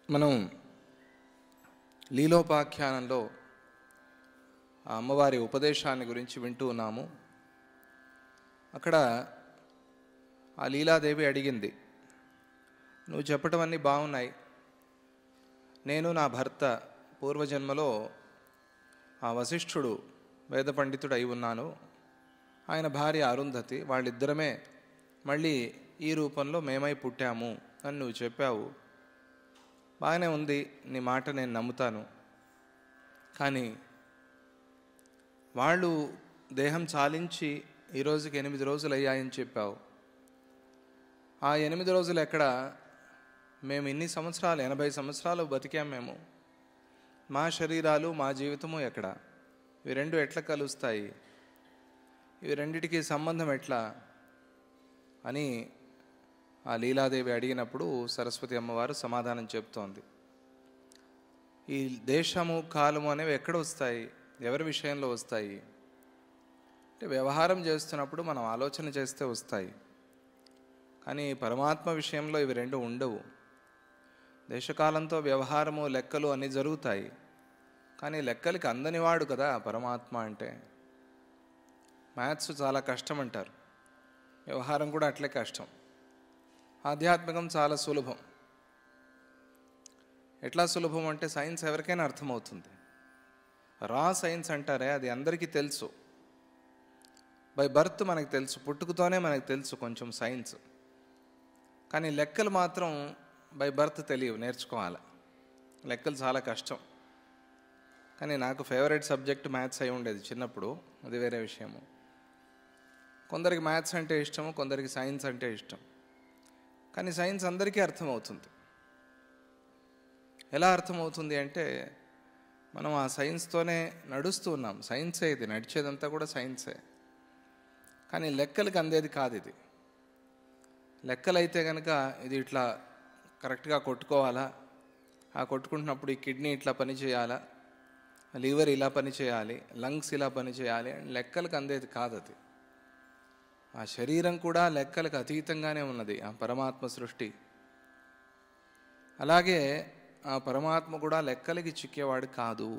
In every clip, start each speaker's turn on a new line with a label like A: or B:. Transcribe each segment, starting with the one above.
A: మనం లీలోపాఖ్యానంలో ఆ అమ్మవారి ఉపదేశాన్ని గురించి వింటూ ఉన్నాము. అక్కడ ఆ లీలాదేవి అడిగింది, నువ్వు చెప్పటం అన్నీ బాగున్నాయి, నేను నా భర్త పూర్వజన్మలో ఆ వశిష్ఠుడు వేద పండితుడు అయి ఉన్నాను, ఆయన భార్య అరుంధతి, వాళ్ళిద్దరమే మళ్ళీ ఈ రూపంలో మేమై పుట్టాము అని నువ్వు చెప్పావు. బాగానే ఉంది, నీ మాట నేను నమ్ముతాను. కానీ వాళ్ళు దేహం చాలించి ఈ రోజుకి 8 రోజులు అయ్యాయని చెప్పావు. ఆ 8 రోజులు ఎక్కడ? మేము ఇన్ని సంవత్సరాలు 80 సంవత్సరాలు బతికాం మేము. మా శరీరాలు మా జీవితము ఎక్కడ? ఇవి రెండు ఎట్లా కలుస్తాయి? ఇవి రెండిటికి సంబంధం ఎట్లా అని ఆ లీలాదేవి అడిగినప్పుడు సరస్వతి అమ్మవారు సమాధానం చెప్తోంది. ఈ దేశము కాలము అనేవి ఎక్కడ వస్తాయి, ఎవరి విషయంలో వస్తాయి అంటే వ్యవహారం చేస్తున్నప్పుడు మనం ఆలోచన చేస్తే వస్తాయి. కానీ పరమాత్మ విషయంలో ఇవి రెండు ఉండవు. దేశకాలంతో వ్యవహారము లెక్కలు అన్నీ జరుగుతాయి, కానీ లెక్కలకి అందనివాడు కదా పరమాత్మ అంటే. మ్యాథ్స్ చాలా కష్టం అంటారు, వ్యవహారం కూడా అట్లే కష్టం. ఆధ్యాత్మికం చాలా సులభం. ఎట్లా సులభం అంటే సైన్స్ ఎవరికైనా అర్థమవుతుంది. రా సైన్స్ అంటారే, అది అందరికీ తెలుసు. బై బర్త్ మనకు తెలుసు, పుట్టుకతోనే మనకు తెలుసు కొంచెం సైన్స్. కానీ లెక్కలు మాత్రం బై బర్త్ తెలియవు, నేర్చుకోవాలి. లెక్కలు చాలా కష్టం. కానీ నాకు ఫేవరెట్ సబ్జెక్ట్ మ్యాథ్స్ అయి ఉండేది చిన్నప్పుడు, అది వేరే విషయము. కొందరికి మ్యాథ్స్ అంటే ఇష్టము, కొందరికి సైన్స్ అంటే ఇష్టం. కానీ సైన్స్ అందరికీ అర్థమవుతుంది. ఎలా అర్థమవుతుంది అంటే మనం ఆ సైన్స్తోనే నడుస్తూ ఉన్నాం. సైన్సే ఇది, నడిచేదంతా కూడా సైన్సే. కానీ లెక్కలకి అందేది కాదు ఇది. లెక్కలైతే కనుక ఇది ఇట్లా కరెక్ట్గా కొట్టుకోవాలా, ఆ కొట్టుకుంటున్నప్పుడు ఈ కిడ్నీ ఇట్లా పని చేయాలా, లివర్ ఇలా పని చేయాలి, లంగ్స్ ఇలా పని చేయాలి అని లెక్కలకు అందేది కాదు అది. ఆ శరీరం కూడా లెక్కలకు అతీతంగానే ఉన్నది ఆ పరమాత్మ సృష్టి. అలాగే ఆ పరమాత్మ కూడా లెక్కలకి చిక్కేవాడు కాదు.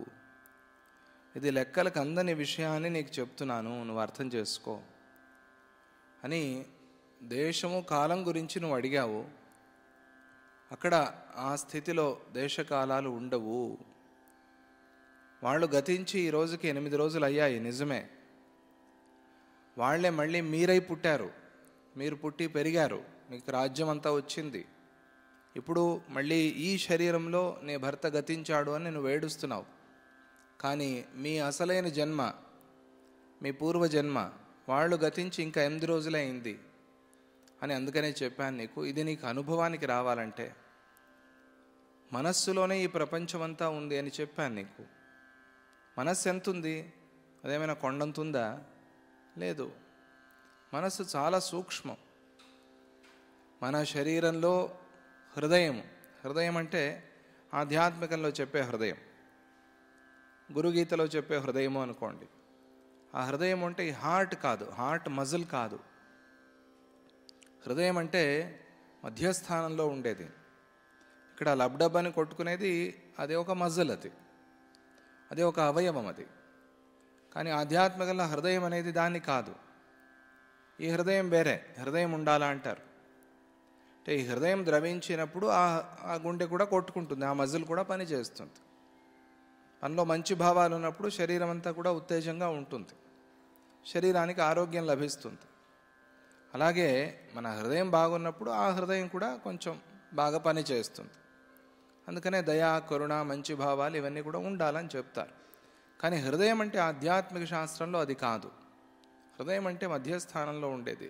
A: ఇది లెక్కలకు అందని విషయాన్ని నీకు చెప్తున్నాను, నువ్వు అర్థం చేసుకో అని. దేశము కాలం గురించి నువ్వు అడిగావు. అక్కడ ఆ స్థితిలో దేశకాలాలు ఉండవు. వాళ్ళు గతించి ఈ రోజుకి 8 రోజులు అయ్యాయి, నిజమే. వాళ్లే మళ్ళీ మీరై పుట్టారు, మీరు పుట్టి పెరిగారు, మీకు రాజ్యం అంతా వచ్చింది. ఇప్పుడు మళ్ళీ ఈ శరీరంలో నీ భర్త గతించాడు అని నువ్వు ఏడుస్తున్నావు. కానీ మీ అసలైన జన్మ, మీ పూర్వజన్మ, వాళ్ళు గతించి ఇంకా 8 రోజులే అయింది అని అందుకనే చెప్పాను నీకు. ఇది నీకు అనుభవానికి రావాలంటే మనస్సులోనే ఈ ప్రపంచమంతా ఉంది అని చెప్పాను నీకు. మనస్సు ఎంత ఉంది? అదేమైనా కొండంతుందా? లేదు. మనస్సు చాలా సూక్ష్మం. మన శరీరంలో హృదయం అంటే ఆధ్యాత్మికంలో చెప్పే హృదయం, గురుగీతలో చెప్పే హృదయము అనుకోండి. ఆ హృదయం అంటే ఈ హార్ట్ కాదు, హార్ట్ మజిల్ కాదు. హృదయం అంటే మధ్యస్థానంలో ఉండేది. ఇక్కడ లబ్డబ్ అని కొట్టుకునేది అది ఒక మజిల్, అది ఒక అవయవం అది. కానీ ఆధ్యాత్మికంలో హృదయం అనేది దాన్ని కాదు. ఈ హృదయం వేరే, హృదయం ఉండాలా అంటారు. అంటే ఈ హృదయం ద్రవించినప్పుడు ఆ గుండె కూడా కొట్టుకుంటుంది, ఆ మజిల్ కూడా పనిచేస్తుంది. మనలో మంచి భావాలు ఉన్నప్పుడు శరీరం అంతా కూడా ఉత్తేజంగా ఉంటుంది, శరీరానికి ఆరోగ్యం లభిస్తుంది. అలాగే మన హృదయం బాగున్నప్పుడు ఆ హృదయం కూడా కొంచెం బాగా పనిచేస్తుంది. అందుకనే దయా, కరుణ, మంచి భావాలు ఇవన్నీ కూడా ఉండాలని చెప్తారు. కానీ హృదయం అంటే ఆధ్యాత్మిక శాస్త్రంలో అది కాదు. హృదయం అంటే మధ్యస్థానంలో ఉండేది.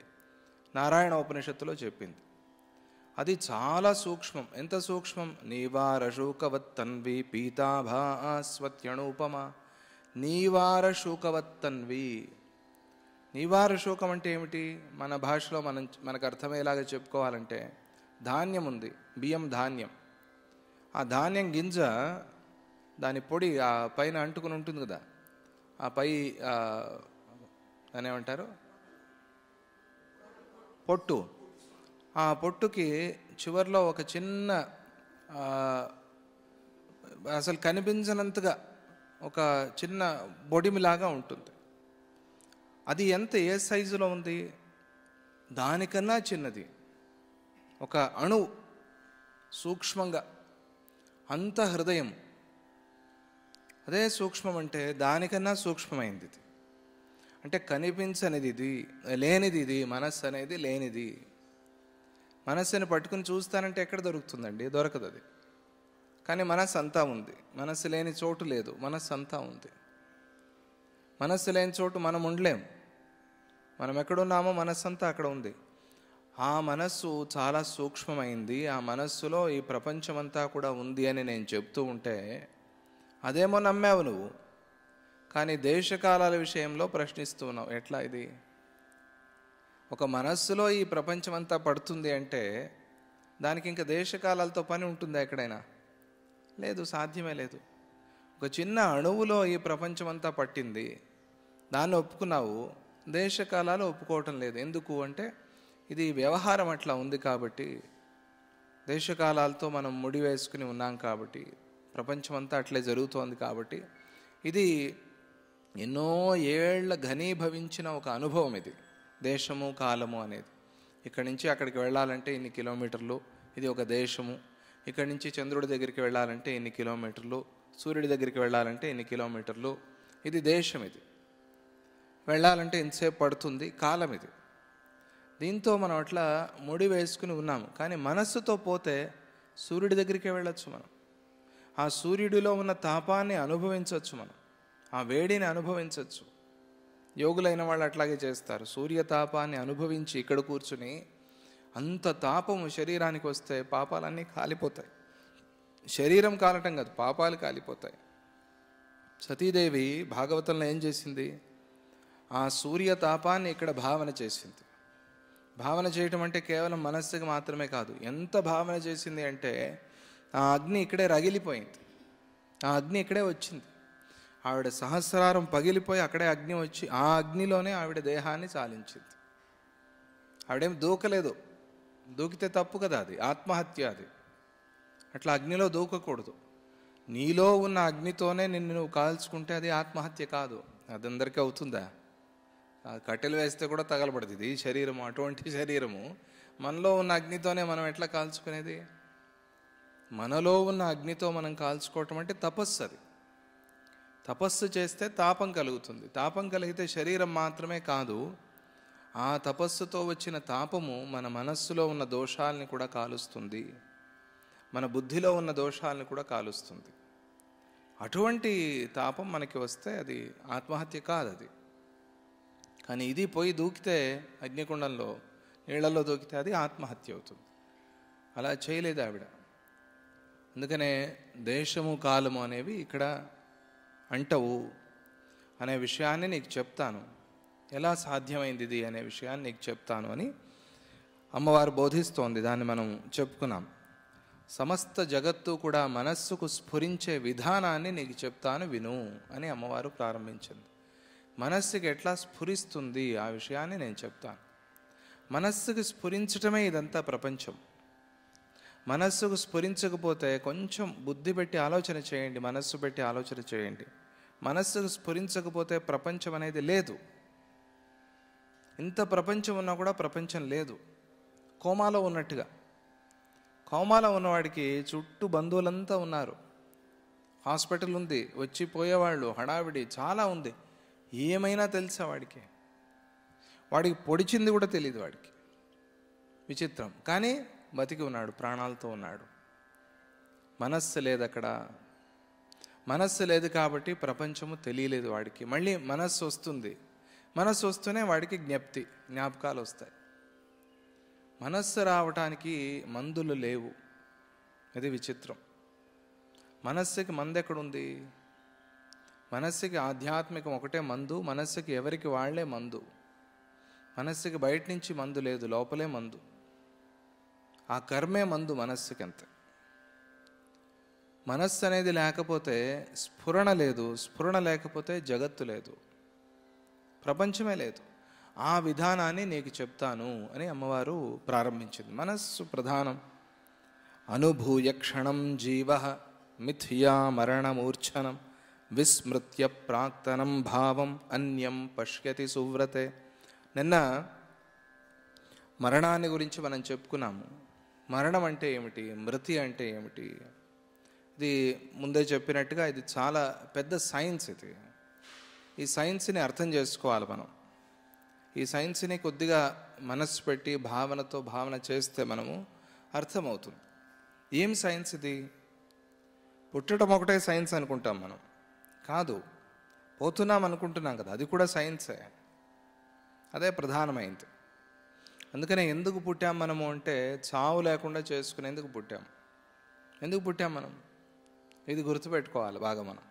A: నారాయణ ఉపనిషత్తులో చెప్పింది. అది చాలా సూక్ష్మం. ఎంత సూక్ష్మం? నీవారశూకవత్తన్వి పీతాభాస్వత్యణూపమ. నీవారశూకవత్తన్వి. నీవారశూకం అంటే ఏమిటి? మన భాషలో మనకు అర్థమయ్యేలాగా చెప్పుకోవాలంటే, ధాన్యం ఉంది, బియ్యం ధాన్యం. ఆ ధాన్యం గింజ, దాని పొడి ఆ పైన అంటుకుని ఉంటుంది కదా, ఆ పై దాన్ని ఏమంటారు? పొట్టు. ఆ పొట్టుకి చివర్లో ఒక చిన్న అసలు కనిపించనంతగా ఒక చిన్న బొడిమిలాగా ఉంటుంది. అది ఏ సైజులో ఉంది? దానికన్నా చిన్నది, ఒక అణువు సూక్ష్మంగా, అంత హృదయం. అదే సూక్ష్మం అంటే దానికన్నా సూక్ష్మమైంది ఇది. అంటే కనిపించనిది ఇది, లేనిది ఇది. మనస్సు అనేది లేనిది. మనస్సుని పట్టుకుని చూస్తానంటే ఎక్కడ దొరుకుతుందండి? దొరకదు అది. కానీ మనస్సు అంతా ఉంది. మనస్సు లేని చోటు లేదు, మనస్సు అంతా ఉంది. మనస్సు లేని చోటు మనం ఉండలేం. మనం ఎక్కడున్నామో మనస్సు అంతా అక్కడ ఉంది. ఆ మనస్సు చాలా సూక్ష్మమైంది. ఆ మనస్సులో ఈ ప్రపంచమంతా కూడా ఉంది అని నేను చెప్తూ ఉంటే అదేమో నమ్మావు నువ్వు. కానీ దేశకాలాల విషయంలో ప్రశ్నిస్తూ ఉన్నావు. ఎట్లా ఇది? ఒక మనస్సులో ఈ ప్రపంచమంతా పడుతుంది అంటే దానికి ఇంకా దేశకాలాలతో పని ఉంటుందా ఎక్కడైనా? లేదు, సాధ్యమే లేదు. ఒక చిన్న అణువులో ఈ ప్రపంచమంతా పట్టింది, దాన్ని ఒప్పుకున్నావు. దేశకాలాలు ఒప్పుకోవటం లేదు. ఎందుకు అంటే ఇది వ్యవహారం అట్లా ఉంది కాబట్టి, దేశకాలాలతో మనం ముడి వేసుకుని ఉన్నాం కాబట్టి, ప్రపంచమంతా అట్లే జరుగుతోంది కాబట్టి, ఇది ఎన్నో ఏళ్ల ఘనీభవించిన ఒక అనుభవం. ఇది దేశము కాలము అనేది. ఇక్కడి నుంచి అక్కడికి వెళ్ళాలంటే ఇన్ని కిలోమీటర్లు, ఇది ఒక దేశము. ఇక్కడి నుంచి చంద్రుడి దగ్గరికి వెళ్ళాలంటే ఇన్ని కిలోమీటర్లు, సూర్యుడి దగ్గరికి వెళ్ళాలంటే ఇన్ని కిలోమీటర్లు. ఇది దేశం. ఇది వెళ్ళాలంటే ఇంతసేపు పడుతుంది, కాలం ఇది. దీంతో మనం అట్లా ముడి వేసుకుని ఉన్నాము. కానీ మనస్సుతో పోతే సూర్యుడి దగ్గరికే వెళ్ళొచ్చు మనం. ఆ సూర్యుడిలో ఉన్న తాపాన్ని అనుభవించవచ్చు మనం, ఆ వేడిని అనుభవించవచ్చు. యోగులైన వాళ్ళు అట్లాగే చేస్తారు. సూర్యతాపాన్ని అనుభవించి ఇక్కడ కూర్చుని, అంత తాపము శరీరానికి వస్తే పాపాలన్నీ కాలిపోతాయి. శరీరం కాలటం కాదు, పాపాలు కాలిపోతాయి. సతీదేవి భాగవతంలో ఏం చేసింది? ఆ సూర్యతాపాన్ని ఇక్కడ భావన చేసింది. భావన చేయటం అంటే కేవలం మనస్సుకి మాత్రమే కాదు. ఎంత భావన చేసింది అంటే ఆ అగ్ని ఇక్కడే రగిలిపోయింది, ఆ అగ్ని ఇక్కడే వచ్చింది. ఆవిడ సహస్రారం పగిలిపోయి అక్కడే అగ్ని వచ్చి ఆ అగ్నిలోనే ఆవిడ దేహాన్ని చాలించింది. ఆవిడేం దూకలేదు. దూకితే తప్పు కదా, అది ఆత్మహత్య. అది అట్లా అగ్నిలో దూకకూడదు. నీలో ఉన్న అగ్నితోనే నిన్ను నువ్వు కాల్చుకుంటే అది ఆత్మహత్య కాదు. అదందరికీ అవుతుందా? కట్టెలు వేస్తే కూడా తగలబడుతుంది. ఇది శరీరము, అటువంటి శరీరము. మనలో ఉన్న అగ్నితోనే మనం ఎట్లా కాల్చుకునేది? మనలో ఉన్న అగ్నితో మనం కాల్చుకోవటం అంటే తపస్సు. అది తపస్సు చేస్తే తాపం కలుగుతుంది. తాపం కలిగితే శరీరం మాత్రమే కాదు, ఆ తపస్సుతో వచ్చిన తాపము మన మనస్సులో ఉన్న దోషాలని కూడా కాలుస్తుంది, మన బుద్ధిలో ఉన్న దోషాలను కూడా కాలుస్తుంది. అటువంటి తాపం మనకి వస్తే అది ఆత్మహత్య కాదు. అది కానీ ఇది పోయి దూకితే, అగ్నికుండంలో నీళ్లలో దూకితే అది ఆత్మహత్య అవుతుంది. అలా చేయలేదు ఆవిడ. అందుకనే దేశము కాలము అనేవి ఇక్కడ అంటవు అనే విషయాన్ని నీకు చెప్తాను. ఎలా సాధ్యమైంది ఇది అనే విషయాన్ని నీకు చెప్తాను అని అమ్మవారు బోధిస్తోంది. దాన్ని మనం చెప్పుకున్నాం. సమస్త జగత్తు కూడా మనస్సుకు స్ఫురించే విధానాన్ని నీకు చెప్తాను విను అని అమ్మవారు ప్రారంభించింది. మనస్సుకి ఎట్లా స్ఫురిస్తుంది ఆ విషయాన్ని నేను చెప్తాను. మనస్సుకు స్ఫురించటమే ఇదంతా ప్రపంచం. మనస్సుకు స్ఫురించకపోతే కొంచెం బుద్ధి పెట్టి ఆలోచన చేయండి, మనస్సు పెట్టి ఆలోచన చేయండి. మనస్సుకు స్ఫురించకపోతే ప్రపంచం అనేది లేదు. ఇంత ప్రపంచం ఉన్నా కూడా ప్రపంచం లేదు. కోమాలో ఉన్నట్టుగా. కోమాలో ఉన్నవాడికి చుట్టూ బంధువులంతా ఉన్నారు, హాస్పిటల్ ఉంది, వచ్చి పోయేవాళ్ళు, హడావిడి చాలా ఉంది. ఏమైనా తెలుసా వాడికి? వాడికి పొడిచింది కూడా తెలియదు వాడికి. విచిత్రం. కానీ బతికి ఉన్నాడు, ప్రాణాలతో ఉన్నాడు. మనస్సు లేదు అక్కడ. మనస్సు లేదు కాబట్టి ప్రపంచము తెలియలేదు వాడికి. మళ్ళీ మనస్సు వస్తుంది. మనస్సు వస్తూనే వాడికి జ్ఞాపకాలు వస్తాయి. మనస్సు రావటానికి మందులు లేవు. ఇది విచిత్రం. మనస్సుకి మందు ఎక్కడుంది? మనస్సుకి ఆధ్యాత్మికం ఒకటే మందు. మనస్సుకి ఎవరికి వాళ్లే మందు. మనస్సుకి బయట నుంచి మందు లేదు, లోపలే మందు. ఆ కర్మే మందు మనస్సుకి. అంతే. మనస్సు అనేది లేకపోతే స్ఫురణ లేదు, స్ఫురణ లేకపోతే జగత్తు లేదు, ప్రపంచమే లేదు. ఆ విధానాన్ని నీకు చెప్తాను అని అమ్మవారు ప్రారంభించింది. మనస్సు ప్రధానం. అనుభూయ క్షణం జీవ మిథ్యా మరణమూర్ఛనం విస్మృత్య ప్రాక్తనం భావం అన్యం పశ్యతి సువ్రతే. నిన్న మరణాన్ని గురించి మనం చెప్పుకున్నాము. మరణం అంటే ఏమిటి, మృతి అంటే ఏమిటి? ఇది ముందే చెప్పినట్టుగా ఇది చాలా పెద్ద సైన్స్. ఈ సైన్స్ని అర్థం చేసుకోవాలి మనం. ఈ సైన్స్ని కొద్దిగా మనస్సు పెట్టి భావన చేస్తే మనము అర్థమవుతుంది. ఏం సైన్స్ ఇది? పుట్టడం ఒకటే సైన్స్ అనుకుంటాం మనం. కాదు, పోతున్నాం అనుకుంటున్నాం కదా, అది కూడా సైన్సే. అదే ప్రధానమైంది. అందుకనే ఎందుకు పుట్టాం మనము అంటే చావు లేకుండా చేసుకునేందుకు పుట్టాం. ఎందుకు పుట్టాం మనం? ఇది గుర్తుపెట్టుకోవాలి బాగా. మనం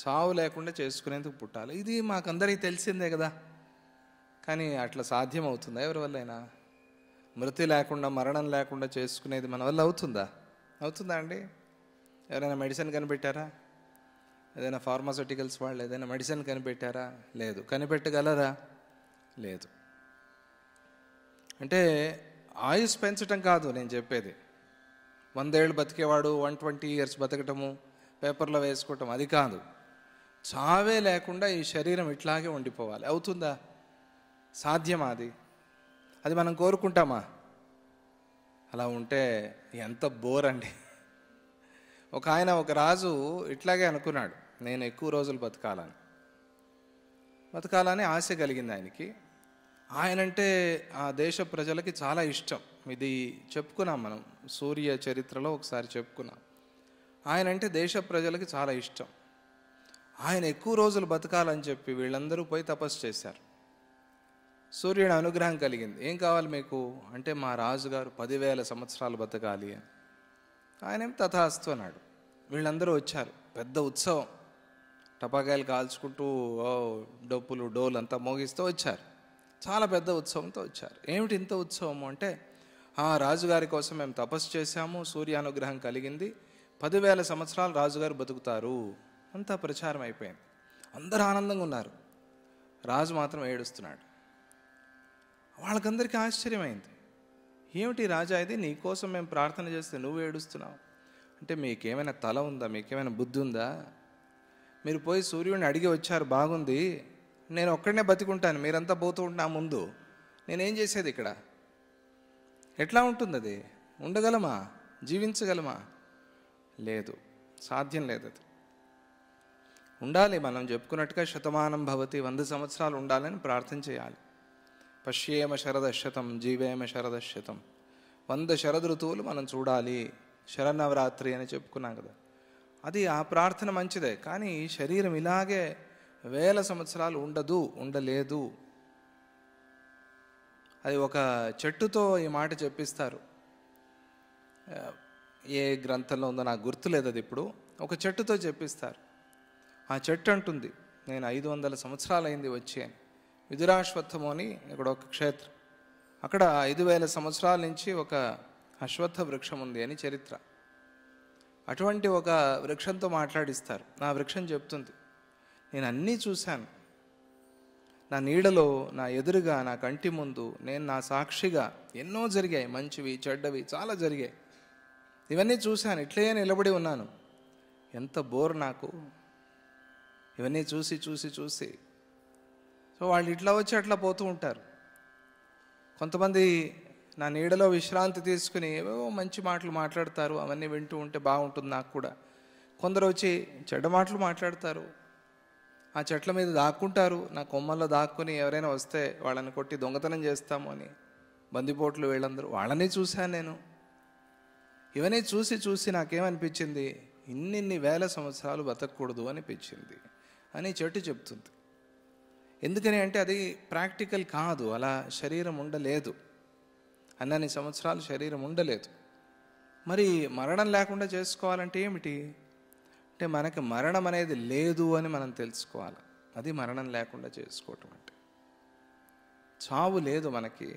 A: చావు లేకుండా చేసుకునేందుకు పుట్టాలి. ఇది మాకందరికీ తెలిసిందే కదా. కానీ అట్లా సాధ్యం అవుతుందా ఎవరి వల్లైనా? మృతి లేకుండా, మరణం లేకుండా చేసుకునేది మన వల్ల అవుతుందా? అవుతుందా అండి? ఎవరైనా మెడిసిన్ కనిపెట్టారా? ఏదైనా ఫార్మాస్యూటికల్స్ వాళ్ళు ఏదైనా మెడిసిన్ కనిపెట్టారా? లేదు. కనిపెట్టగలరా? లేదు. అంటే ఆయుష్ పెంచటం కాదు నేను చెప్పేది. 100 ఏళ్ళు బతికేవాడు 120 years బతకటము, పేపర్లో వేసుకోవటం, అది కాదు. చావే లేకుండా ఈ శరీరం ఇట్లాగే ఉండిపోవాలి. అవుతుందా? సాధ్యమా? అది మనం కోరుకుంటామా? అలా ఉంటే ఎంత బోర్ అండి. ఒక రాజు ఇట్లాగే అనుకున్నాడు, నేను ఎక్కువ రోజులు బతకాలని ఆశ కలిగింది ఆయనకి. ఆయనంటే ఆ దేశ ప్రజలకి చాలా ఇష్టం. ఇది చెప్పుకున్నాం మనం, సూర్య చరిత్రలో ఒకసారి చెప్పుకున్నాం. ఆయనంటే దేశ ప్రజలకి చాలా ఇష్టం. ఆయన ఎక్కువ రోజులు బతకాలని చెప్పి వీళ్ళందరూ పోయి తపస్సు చేశారు. సూర్యుని అనుగ్రహం కలిగింది. ఏం కావాలి మీకు అంటే, మా రాజుగారు 10,000 సంవత్సరాలు బతకాలి అని. ఆయనేం తథాస్తు అన్నాడు. వీళ్ళందరూ వచ్చారు. పెద్ద ఉత్సవం, టపాకాయలు కాల్చుకుంటూ డప్పులు డోలు అంతా మోగిస్తూ వచ్చారు. చాలా పెద్ద ఉత్సవంతో వచ్చారు. ఏమిటి ఇంత ఉత్సవము అంటే, రాజుగారి కోసం మేము తపస్సు చేశాము, సూర్యానుగ్రహం కలిగింది, 10,000 సంవత్సరాలు రాజుగారు బతుకుతారు అంతా ప్రచారం అయిపోయింది. అందరూ ఆనందంగా ఉన్నారు. రాజు మాత్రం ఏడుస్తున్నాడు. వాళ్ళకందరికీ ఆశ్చర్యమైంది. ఏమిటి రాజా, ఇది నీకోసం మేము ప్రార్థన చేస్తే నువ్వు ఏడుస్తున్నావు అంటే, మీకేమైనా తల ఉందా? మీకేమైనా బుద్ధి ఉందా? మీరు పోయి సూర్యుడిని అడిగి వచ్చారు, బాగుంది. నేను ఒక్కడనే బతికుంటాను, మీరంతా పోతూ ఉంటే నా ముందు నేనేం చేసేది ఇక్కడ? ఎట్లా ఉంటుంది అది? ఉండగలమా? జీవించగలమా? లేదు, సాధ్యం లేదు. అది ఉండాలి. మనం చెప్పుకున్నట్టుగా శతమానం భవతి, 100 సంవత్సరాలు ఉండాలని ప్రార్థన చేయాలి. పశ్యేమ శరదశతం జీవేమ శరదశతం, 100 శరద ఋతువులు మనం చూడాలి. శరన్నవరాత్రి అని చెప్పుకున్నాం కదా. అది ఆ ప్రార్థన మంచిదే. కానీ శరీరం ఇలాగే 1000 సంవత్సరాలు ఉండలేదు. అది ఒక చెట్టుతో ఈ మాట చెప్పిస్తారు. ఏ గ్రంథంలో ఉందో నాకు గుర్తులేదు అది ఇప్పుడు. ఒక చెట్టుతో చెప్పిస్తారు. ఆ చెట్టు అంటుంది, నేను 500 సంవత్సరాలు అయింది వచ్చి అని. విదురాశ్వత్థము అని ఇక్కడ ఒక క్షేత్రం, అక్కడ 5,000 సంవత్సరాల నుంచి ఒక అశ్వత్థ వృక్షం ఉంది అని చరిత్ర. అటువంటి ఒక వృక్షంతో మాట్లాడిస్తారు. నా వృక్షం చెప్తుంది, నేను అన్నీ చూశాను. నా నీడలో, నా ఎదురుగా, నా కంటి ముందు, నేను నా సాక్షిగా ఎన్నో జరిగాయి, మంచివి చెడ్డవి చాలా జరిగాయి. ఇవన్నీ చూశాను, ఇట్లే నిలబడి ఉన్నాను. ఎంత బోర్ నాకు ఇవన్నీ చూసి. సో వాళ్ళు ఇట్లా వచ్చి అట్లా పోతూ ఉంటారు. కొంతమంది నా నీడలో విశ్రాంతి తీసుకుని ఏవో మంచి మాటలు మాట్లాడతారు, అవన్నీ వింటూ ఉంటే బాగుంటుంది నాకు కూడా. కొందరు వచ్చి చెడ్డ మాటలు మాట్లాడతారు, ఆ చెట్ల మీద దాక్కుంటారు, నా కొమ్మల్లో దాక్కుని ఎవరైనా వస్తే వాళ్ళని కొట్టి దొంగతనం చేస్తాము అని బందిపోట్లు వీళ్ళందరూ. వాళ్ళని చూశాను నేను. ఇవన్నీ చూసి నాకేమనిపించింది, ఇన్ని 1000 సంవత్సరాలు బతకూడదు అనిపించింది అని చెట్టు చెప్తుంది. ఎందుకని అంటే అది ప్రాక్టికల్ కాదు. అలా శరీరం ఉండలేదు, అన్నన్ని సంవత్సరాలు శరీరం ఉండలేదు. మరి మరణం లేకుండా చేసుకోవాలంటే ఏమిటి అంటే, మనకి మరణం అనేది లేదు అని మనం తెలుసుకోవాలి. అది మరణం లేకుండా చేసుకోవటం అంటే. చావు లేదు మనకి.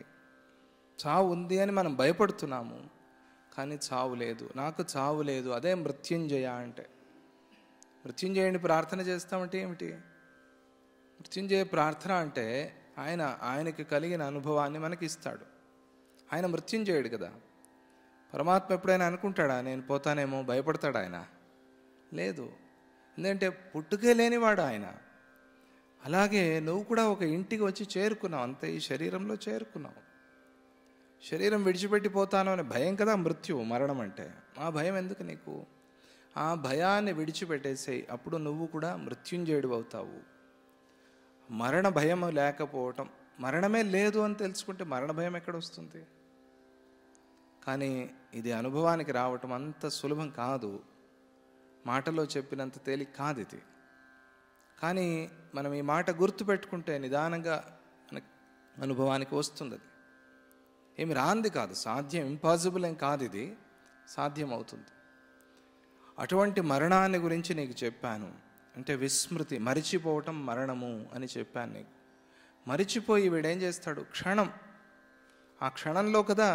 A: చావు ఉంది అని మనం భయపడుతున్నాము, కానీ చావు లేదు. నాకు చావు లేదు, అదే మృత్యుంజయ అంటే. మృత్యుంజయుని ప్రార్థన చేస్తామంటే ఏమిటి? మృత్యుంజయ ప్రార్థన అంటే ఆయనకి కలిగిన అనుభవాన్ని మనకి ఇస్తాడు. ఆయన మృత్యుంజయుడు కదా. పరమాత్మ ఎప్పుడైనా అనుకుంటాడా నేను పోతానేమో? భయపడతాడు ఆయన? లేదు. ఎందుకంటే పుట్టుకే లేనివాడు ఆయన. అలాగే నువ్వు కూడా ఒక ఇంటికి వచ్చి చేరుకున్నావు, అంతే. ఈ శరీరంలో చేరుకున్నావు. శరీరం విడిచిపెట్టిపోతాను అనే భయం కదా మృత్యువు, మరణం అంటే. ఆ భయం ఎందుకు నీకు? ఆ భయాన్ని విడిచిపెట్టేసేయి, అప్పుడు నువ్వు కూడా మృత్యుంజయుడు అవుతావు. మరణ భయం లేకపోవటం, మరణమే లేదు అని తెలుసుకుంటే మరణ భయం ఎక్కడ వస్తుంది? కానీ ఇది అనుభవానికి రావటం అంత సులభం కాదు, మాటలో చెప్పినంత తేలిక కాదు ఇది. కానీ మనం ఈ మాట గుర్తుపెట్టుకుంటే నిదానంగా మనకి అనుభవానికి వస్తుంది. అది ఏమి రాంది కాదు, సాధ్యం, ఇంపాసిబుల్ ఏం కాదు, ఇది సాధ్యం అవుతుంది. అటువంటి మరణాన్ని గురించి నీకు చెప్పాను. అంటే విస్మృతి, మరిచిపోవటం మరణము అని చెప్పాను నీకు. మరిచిపోయి వీడేం చేస్తాడు? క్షణం, ఆ క్షణంలో కదా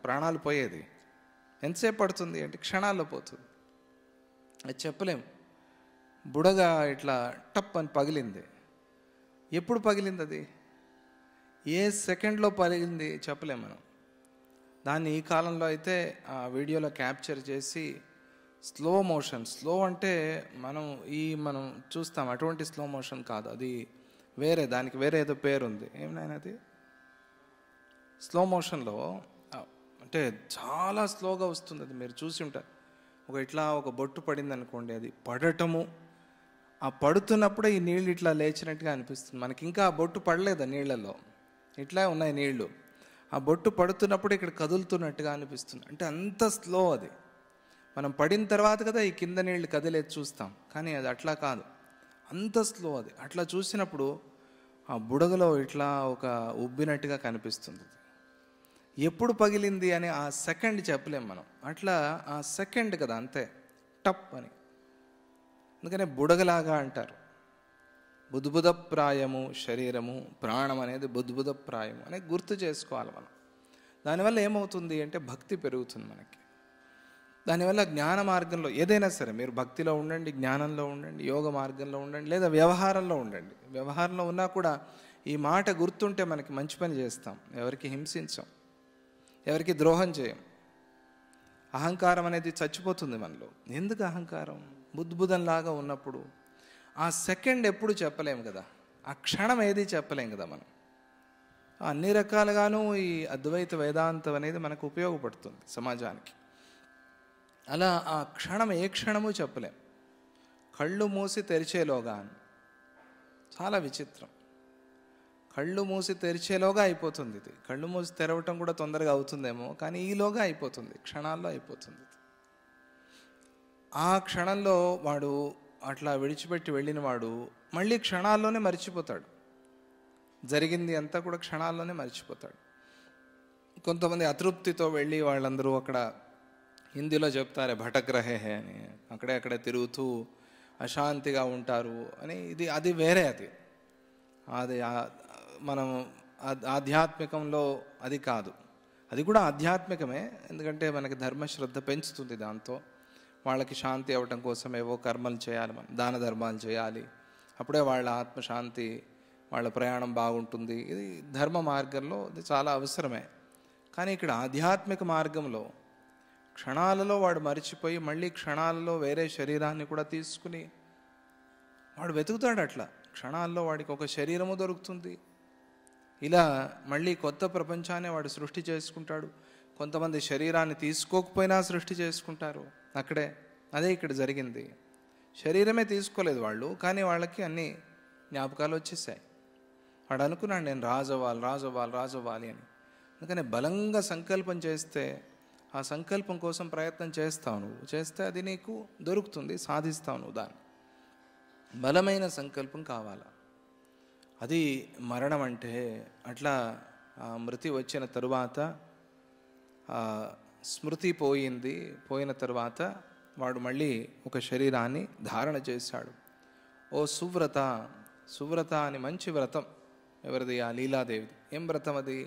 A: ప్రాణాలు పోయేది. ఎంతసేపు పడుతుంది అంటే క్షణాల్లో పోతుంది. అది చెప్పలేం. బుడగ ఇట్లా టప్ అని పగిలింది. ఎప్పుడు పగిలింది? అది ఏ సెకండ్లో పగిలింది చెప్పలేం మనం. దాన్ని ఈ కాలంలో అయితే ఆ వీడియోలో క్యాప్చర్ చేసి స్లో మోషన్, స్లో అంటే మనం చూస్తాం అటువంటి స్లో మోషన్ కాదు, అది వేరే, దానికి వేరే ఏదో పేరు ఉంది. ఏమైనా అది స్లో మోషన్లో అంటే చాలా స్లోగా వస్తుంది. అది మీరు చూసి ఉంటారు. ఇట్లా ఒక బొట్టు పడింది అనుకోండి, అది పడటము, ఆ పడుతున్నప్పుడే ఈ నీళ్ళు ఇట్లా లేచినట్టుగా అనిపిస్తుంది మనకి. ఇంకా ఆ బొట్టు పడలేదు నీళ్ళల్లో, ఇట్లా ఉన్నాయి నీళ్లు. ఆ బొట్టు పడుతున్నప్పుడు ఇక్కడ కదులుతున్నట్టుగా అనిపిస్తుంది. అంటే అంత స్లో అది. మనం పడిన తర్వాత కదా ఈ కింద నీళ్ళు కదిలేదు చూస్తాం, కానీ అది అట్లా కాదు, అంత స్లో అది. అట్లా చూసినప్పుడు ఆ బుడగలో ఇట్లా ఒక ఉబ్బినట్టుగా కనిపిస్తుంది. ఎప్పుడు పగిలింది అని ఆ సెకండ్ చెప్పలేం మనం. అట్లా ఆ సెకండ్ కదా, అంతే, టప్ అని. అందుకనే బుడగలాగా అంటారు. బుద్బుదప్రాయము శరీరము, ప్రాణం అనేది బుద్బుదప్రాయము అని గుర్తు చేసుకోవాలి మనం. దానివల్ల ఏమవుతుంది అంటే భక్తి పెరుగుతుంది మనకి. దానివల్ల జ్ఞాన మార్గంలో ఏదైనా సరే, మీరు భక్తిలో ఉండండి, జ్ఞానంలో ఉండండి, యోగ మార్గంలో ఉండండి, లేదా వ్యవహారంలో ఉండండి. వ్యవహారంలో ఉన్నా కూడా ఈ మాట గుర్తుంటే మనకి మంచి పని చేస్తాం, ఎవరికి హింసించం, ఎవరికి ద్రోహం చేయం. అహంకారం అనేది చచ్చిపోతుంది మనలో. ఎందుకు అహంకారం? బుద్బుదంలాగా ఉన్నప్పుడు ఆ సెకండ్ ఎప్పుడు చెప్పలేము కదా, ఆ క్షణం ఏది చెప్పలేం కదా మనం. అన్ని రకాలుగాను ఈ అద్వైత వేదాంతం అనేది మనకు ఉపయోగపడుతుంది సమాజానికి. అలా ఆ క్షణం ఏ క్షణము చెప్పలేం. కళ్ళు మూసి తెరిచేలోగా, చాలా విచిత్రం. కళ్ళు మూసి తెరిచేలోగా అయిపోతుంది ఇది. కళ్ళు మూసి తెరవటం కూడా తొందరగా అవుతుందేమో, కానీ ఈలోగా అయిపోతుంది, క్షణాల్లో అయిపోతుంది. ఆ క్షణంలో వాడు అట్లా విడిచిపెట్టి వెళ్ళిన వాడు మళ్ళీ క్షణాల్లోనే మర్చిపోతాడు. జరిగింది అంతా కూడా క్షణాల్లోనే మర్చిపోతాడు. కొంతమంది అతృప్తితో వెళ్ళి వాళ్ళందరూ అక్కడ హిందీలో చెప్తారే భటక్ రహే హే అని, అక్కడే తిరుగుతూ అశాంతిగా ఉంటారు అని. అది వేరే. అది మనం ఆధ్యాత్మికంలో అది కాదు. అది కూడా ఆధ్యాత్మికమే, ఎందుకంటే మనకి ధర్మశ్రద్ధ పెంచుతుంది. దాంతో వాళ్ళకి శాంతి అవ్వటం కోసం ఏవో కర్మలు చేయాలి, మనం దాన ధర్మాలు చేయాలి, అప్పుడే వాళ్ళ ఆత్మశాంతి, వాళ్ళ ప్రయాణం బాగుంటుంది. ఇది ధర్మ మార్గంలో ఇది చాలా అవసరమే. కానీ ఇక్కడ ఆధ్యాత్మిక మార్గంలో క్షణాలలో వాడు మరిచిపోయి మళ్ళీ క్షణాలలో వేరే శరీరాన్ని కూడా తీసుకుని వాడు వెతుకుతాడు. అట్లా క్షణాల్లో వాడికి ఒక శరీరము దొరుకుతుంది. ఇలా మళ్ళీ కొత్త ప్రపంచాన్ని వాడు సృష్టి చేసుకుంటాడు. కొంతమంది శరీరాన్ని తీసుకోకపోయినా సృష్టి చేసుకుంటారు అక్కడే. అదే ఇక్కడ జరిగింది. శరీరమే తీసుకోలేదు వాళ్ళు, కానీ వాళ్ళకి అన్ని జ్ఞాపకాలు వచ్చేసాయి. వాడు అనుకున్నాడు నేను రాజవ్వాలి అని. అందుకని బలంగా సంకల్పం చేస్తే, ఆ సంకల్పం కోసం ప్రయత్నం చేస్తావు నువ్వు, చేస్తే అది నీకు దొరుకుతుంది, సాధిస్తావు నువ్వు దాన్ని. బలమైన సంకల్పం కావాలా, అది మరణం అంటే. అట్లా మృతి వచ్చిన తరువాత, స్మృతి పోయిన తరువాత వాడు మళ్ళీ ఒక శరీరాన్ని ధారణ చేశాడు. ఓ సువ్రత అని మంచి వ్రతం. ఎవరిది? ఆ లీలాదేవిది. ఏం వ్రతం అది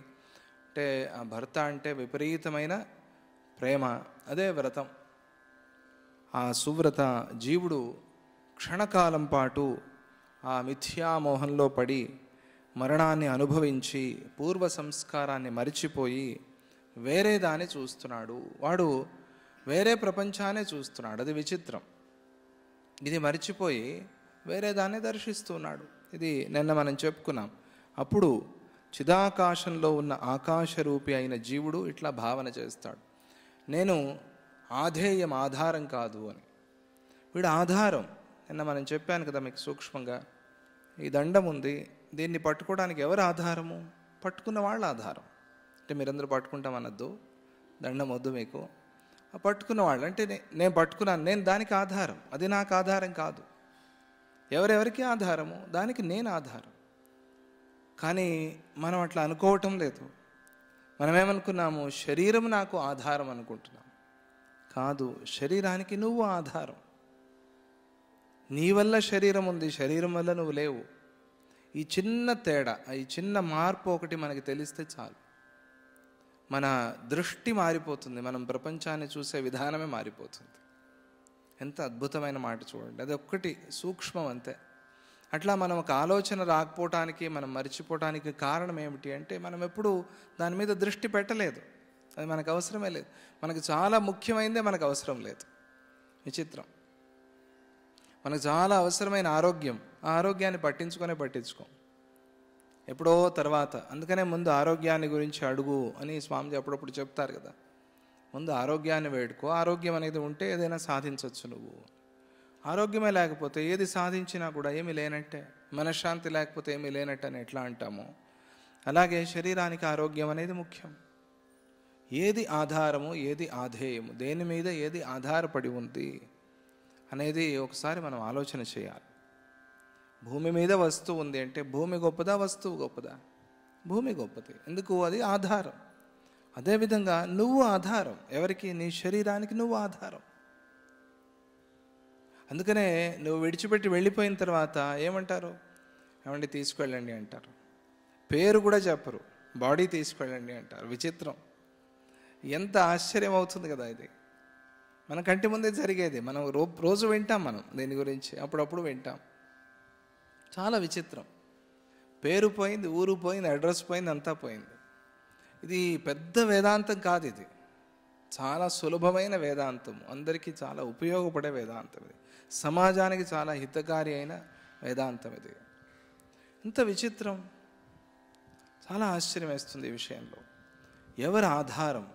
A: అంటే, ఆ భర్త అంటే విపరీతమైన ప్రేమ, అదే వ్రతం. ఆ సువ్రత జీవుడు క్షణకాలం పాటు ఆ మిథ్యామోహంలో పడి మరణాన్ని అనుభవించి పూర్వ సంస్కారాన్ని మరిచిపోయి వేరే దాన్ని చూస్తున్నాడు. వాడు వేరే ప్రపంచాన్ని చూస్తున్నాడు. అది విచిత్రం. ఇది మర్చిపోయి వేరే దాన్ని దర్శిస్తున్నాడు. ఇది నిన్న మనం చెప్పుకున్నాం. అప్పుడు చిదాకాశంలో ఉన్న ఆకాశరూపి అయిన జీవుడు ఇట్లా భావన చేస్తాడు, నేను ఆధేయం, ఆధారం కాదు అని. వీడు ఆధారం. నిన్న మనం చెప్పాను కదా మీకు సూక్ష్మంగా, ఈ దండం ఉంది, దీన్ని పట్టుకోవడానికి ఎవరు ఆధారము? పట్టుకున్న వాళ్ళ ఆధారం. అంటే మీరందరూ పట్టుకుంటామనద్దు, దండం వద్దు మీకు. ఆ పట్టుకున్న వాళ్ళు అంటే నేను పట్టుకున్నాను, నేను దానికి ఆధారం, అది నాకు ఆధారం కాదు. ఎవరెవరికి ఆధారము? దానికి నేను ఆధారం. కానీ మనం అట్లా అనుకోవటం లేదు. మనమేమనుకున్నాము? శరీరం నాకు ఆధారం అనుకుంటున్నాం. కాదు, శరీరానికి నువ్వు ఆధారం. నీ వల్ల శరీరం ఉంది, శరీరం వల్ల నువ్వు లేవు. ఈ చిన్న తేడా, ఈ చిన్న మార్పు ఒకటి మనకి తెలిస్తే చాలు, మన దృష్టి మారిపోతుంది, మనం ప్రపంచాన్ని చూసే విధానమే మారిపోతుంది. ఎంత అద్భుతమైన మాట చూడండి. అది ఒక్కటి సూక్ష్మం అంతే. అట్లా మనం ఒక ఆలోచన రాకపోవటానికి, మనం మర్చిపోవటానికి కారణం ఏమిటి అంటే మనం ఎప్పుడు దాని మీద దృష్టి పెట్టలేదు. అది మనకు అవసరమే లేదు. మనకు చాలా ముఖ్యమైనదే మనకు అవసరం లేదు. విచిత్రం. మనకు చాలా అవసరమైన ఆరోగ్యం, ఆ ఆరోగ్యాన్ని పట్టించుకోం. ఎప్పుడో తర్వాత. అందుకనే ముందు ఆరోగ్యాన్ని గురించి అడుగు అని స్వామిజీ అప్పుడప్పుడు చెప్తారు కదా. ముందు ఆరోగ్యాన్ని వేడుకో. ఆరోగ్యం అనేది ఉంటే ఏదైనా సాధించవచ్చు నువ్వు. ఆరోగ్యమే లేకపోతే ఏది సాధించినా కూడా ఏమీ లేనట్టే. మనశ్శాంతి లేకపోతే ఏమీ లేనట్టు అని ఎట్లా అంటామో, అలాగే శరీరానికి ఆరోగ్యం అనేది ముఖ్యం. ఏది ఆధారము, ఏది ఆధేయము, దేని మీద ఏది ఆధారపడి ఉంది అనేది ఒకసారి మనం ఆలోచన చేయాలి. భూమి మీద వస్తువు ఉంది అంటే భూమి గొప్పదా, వస్తువు గొప్పదా? భూమి గొప్పది. ఎందుకు? అది ఆధారం. అదేవిధంగా నువ్వు ఆధారం. ఎవరికి? నీ శరీరానికి నువ్వు ఆధారం. అందుకనే నువ్వు విడిచిపెట్టి వెళ్ళిపోయిన తర్వాత ఏమంటారు? ఏమండి తీసుకువెళ్ళండి అంటారు. పేరు కూడా చెప్పరు, బాడీ తీసుకువెళ్ళండి అంటారు. విచిత్రం. ఎంత ఆశ్చర్యం అవుతుంది కదా ఇది. మన కంటి ముందే జరిగేది. మనం రోజు వింటాం, మనం దీని గురించి అప్పుడప్పుడు వింటాం. చాలా విచిత్రం. పేరు పోయింది, ఊరు పోయింది, అడ్రస్ పోయింది, అంతా పోయింది. ఇది పెద్ద వేదాంతం కాదు, ఇది చాలా సులభమైన వేదాంతం, అందరికీ చాలా ఉపయోగపడే వేదాంతం. ఇది సమాజానికి చాలా హితకారి అయిన వేదాంతం. ఇది ఇంత విచిత్రం, చాలా ఆశ్చర్యం వేస్తుంది ఈ విషయంలో. ఎవరి ఆధారం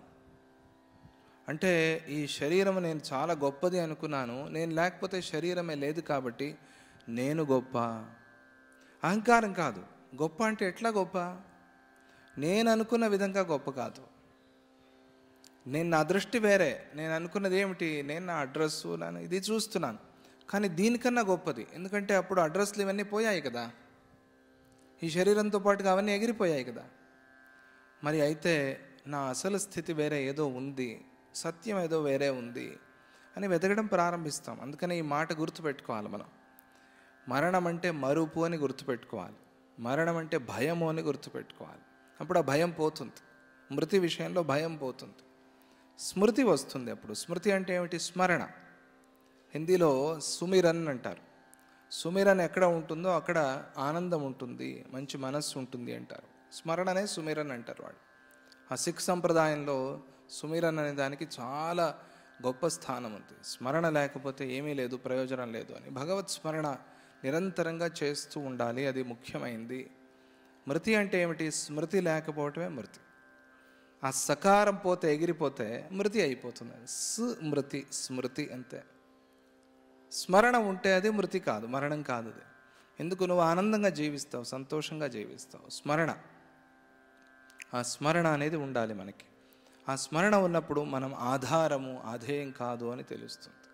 A: అంటే ఈ శరీరం నేను చాలా గొప్పది అనుకున్నాను, నేను లేకపోతే శరీరమే లేదు కాబట్టి నేను గొప్ప. అహంకారం కాదు. గొప్ప అంటే ఎట్లా గొప్ప? నేను అనుకున్న విధంగా గొప్ప కాదు. నా దృష్టి వేరే. నేను అనుకున్నది ఏమిటి? నేను నా అడ్రస్సు, నేను ఇది చూస్తున్నాను. కానీ దీనికన్నా గొప్పది. ఎందుకంటే అప్పుడు అడ్రస్లు ఇవన్నీ పోయాయి కదా, ఈ శరీరంతో పాటుగా అవన్నీ ఎగిరిపోయాయి కదా. మరి అయితే నా అసలు స్థితి వేరే ఏదో ఉంది, సత్యం ఏదో వేరే ఉంది అని వెతకడం ప్రారంభిస్తాం. అందుకని ఈ మాట గుర్తుపెట్టుకోవాలి మనం. మరణం అంటే మరుపు అని గుర్తుపెట్టుకోవాలి. మరణం అంటే భయము అని గుర్తుపెట్టుకోవాలి. అప్పుడు ఆ భయం పోతుంది. మృతి విషయంలో భయం పోతుంది, స్మృతి వస్తుంది. అప్పుడు స్మృతి అంటే ఏమిటి? స్మరణ. హిందీలో సుమిరన్ అంటారు. సుమిరన్ ఎక్కడ ఉంటుందో అక్కడ ఆనందం ఉంటుంది, మంచి మనస్సు ఉంటుంది అంటారు. స్మరణనే సుమిరన్ అంటారు వాడు. ఆ సిక్ సంప్రదాయంలో సుమిరన్ అనే దానికి చాలా గొప్ప స్థానం ఉంది. స్మరణ లేకపోతే ఏమీ లేదు, ప్రయోజనం లేదు అని. భగవత్ స్మరణ నిరంతరంగా చేస్తూ ఉండాలి, అది ముఖ్యమైంది. మృతి అంటే ఏమిటి? స్మృతి లేకపోవటమే మృతి. ఆ సకారం పోతే, ఎగిరిపోతే మృతి అయిపోతుంది. స్మృతి, స్మృతి అంతే. స్మరణ ఉంటే అది మృతి కాదు, మరణం కాదు అది. ఎందుకు? నువ్వు ఆనందంగా జీవిస్తావు, సంతోషంగా జీవిస్తావు. స్మరణ, ఆ స్మరణ అనేది ఉండాలి మనకి. ఆ స్మరణ ఉన్నప్పుడు మనం ఆధారము, ఆధేయం కాదు అని తెలుస్తుంది.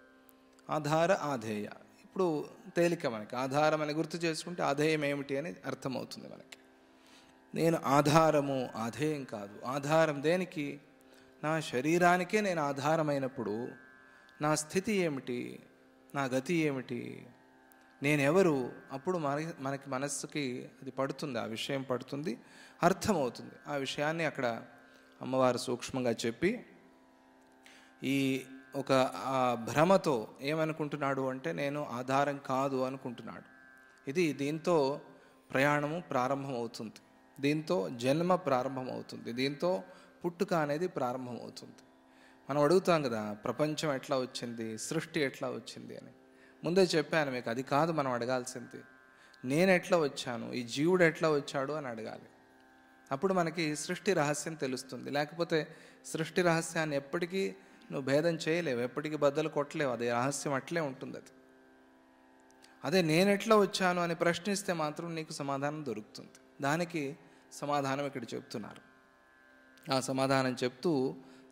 A: ఆధార, ఆధేయ. ఇప్పుడు తేలిక మనకి. ఆధారం అని గుర్తు చేసుకుంటే ఆధేయం ఏమిటి అని అర్థమవుతుంది మనకి. నేను ఆధారము, ఆధేయం కాదు. ఆధారం దేనికి? నా శరీరానికే నేను ఆధారమైనప్పుడు నా స్థితి ఏమిటి, నా గతి ఏమిటి, నేనెవరు? అప్పుడు మనకి మనస్సుకి అది పడుతుంది, ఆ విషయం పడుతుంది, అర్థమవుతుంది. ఆ విషయాన్ని అక్కడ అమ్మవారు సూక్ష్మంగా చెప్పి ఈ ఒక ఆ భ్రమతో ఏమనుకుంటున్నాడు అంటే నేను ఆధారం కాదు అనుకుంటున్నాడు. దీంతో ప్రయాణము ప్రారంభమవుతుంది, దీంతో జన్మ ప్రారంభమవుతుంది, దీంతో పుట్టుక అనేది ప్రారంభమవుతుంది. మనం అడుగుతాం కదా, ప్రపంచం ఎట్లా వచ్చింది, సృష్టి ఎట్లా వచ్చింది అని. ముందే చెప్పాను మీకు, అది కాదు మనం అడగాల్సింది. నేను ఎట్లా వచ్చాను, ఈ జీవుడు ఎట్లా వచ్చాడు అని అడగాలి. అప్పుడు మనకి సృష్టి రహస్యం తెలుస్తుంది. లేకపోతే సృష్టి రహస్యాన్ని ఎప్పటికీ నువ్వు భేదం చేయలేవు, ఎప్పటికీ బద్దలు కొట్టలేవు. అది రహస్యం అట్లే ఉంటుంది. అదే నేను ఎట్లా వచ్చాను అని ప్రశ్నిస్తే మాత్రం నీకు సమాధానం దొరుకుతుంది. దానికి సమాధానం ఇక్కడ చెప్తున్నారు. ఆ సమాధానం చెప్తూ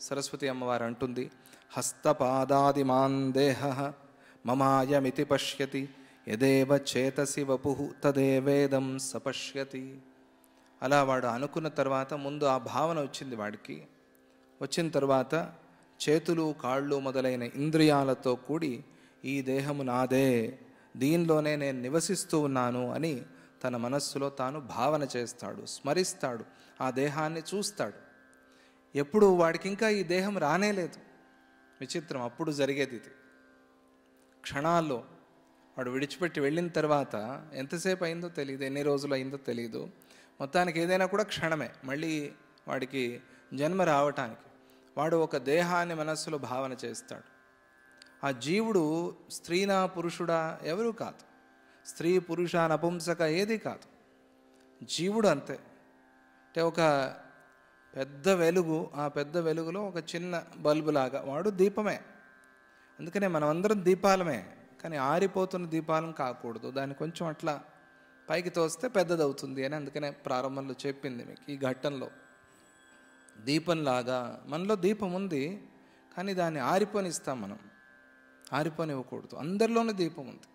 A: సరస్వతి అమ్మవారు అంటుంది, హస్తపాదాదిమాన్ దేహ మమాయమితి పశ్యతి యదేవ చేతసి వపుః తదేవేదం సపశ్యతి. అలా వాడు అనుకున్న తర్వాత ముందు ఆ భావన వచ్చింది వాడికి. వచ్చిన తర్వాత చేతులు కాళ్ళు మొదలైన ఇంద్రియాలతో కూడి ఈ దేహము నాదే, దీనిలోనే నేను నివసిస్తూ ఉన్నాను అని తన మనస్సులో తాను భావన చేస్తాడు, స్మరిస్తాడు, ఆ దేహాన్ని చూస్తాడు. ఎప్పుడు వాడికి ఇంకా ఈ దేహం రానేలేదు. విచిత్రం, అప్పుడు జరిగేది ఇది. క్షణాల్లో వాడు విడిచిపెట్టి వెళ్ళిన తర్వాత ఎంతసేపు అయిందో తెలియదు, ఎన్ని రోజులు అయిందో తెలియదు. మొత్తానికి ఏదైనా కూడా క్షణమే. మళ్ళీ వాడికి జన్మ రావటానికి వాడు ఒక దేహాన్ని మనస్సులో భావన చేస్తాడు. ఆ జీవుడు స్త్రీనా పురుషుడా ఎవరు కాదు, స్త్రీ పురుష నపుంసక ఏది కాదు, జీవుడు అంతే. అంటే ఒక పెద్ద వెలుగు, ఆ పెద్ద వెలుగులో ఒక చిన్న బల్బులాగా వాడు దీపమే. అందుకనే మనమందరం దీపాలమే, కానీ ఆరిపోతున్న దీపాలం కాకూడదు. దాన్ని కొంచెం అట్లా పైకి తోస్తే పెద్దదవుతుంది అని అందుకనే ప్రారంభంలో చెప్పింది మీకు. ఈ ఘట్టంలో దీపంలాగా మనలో దీపం ఉంది, కానీ దాన్ని ఆరిపోనిస్తాం మనం, ఆరిపోనివ్వకూడదు. అందరిలోనూ దీపం ఉంది.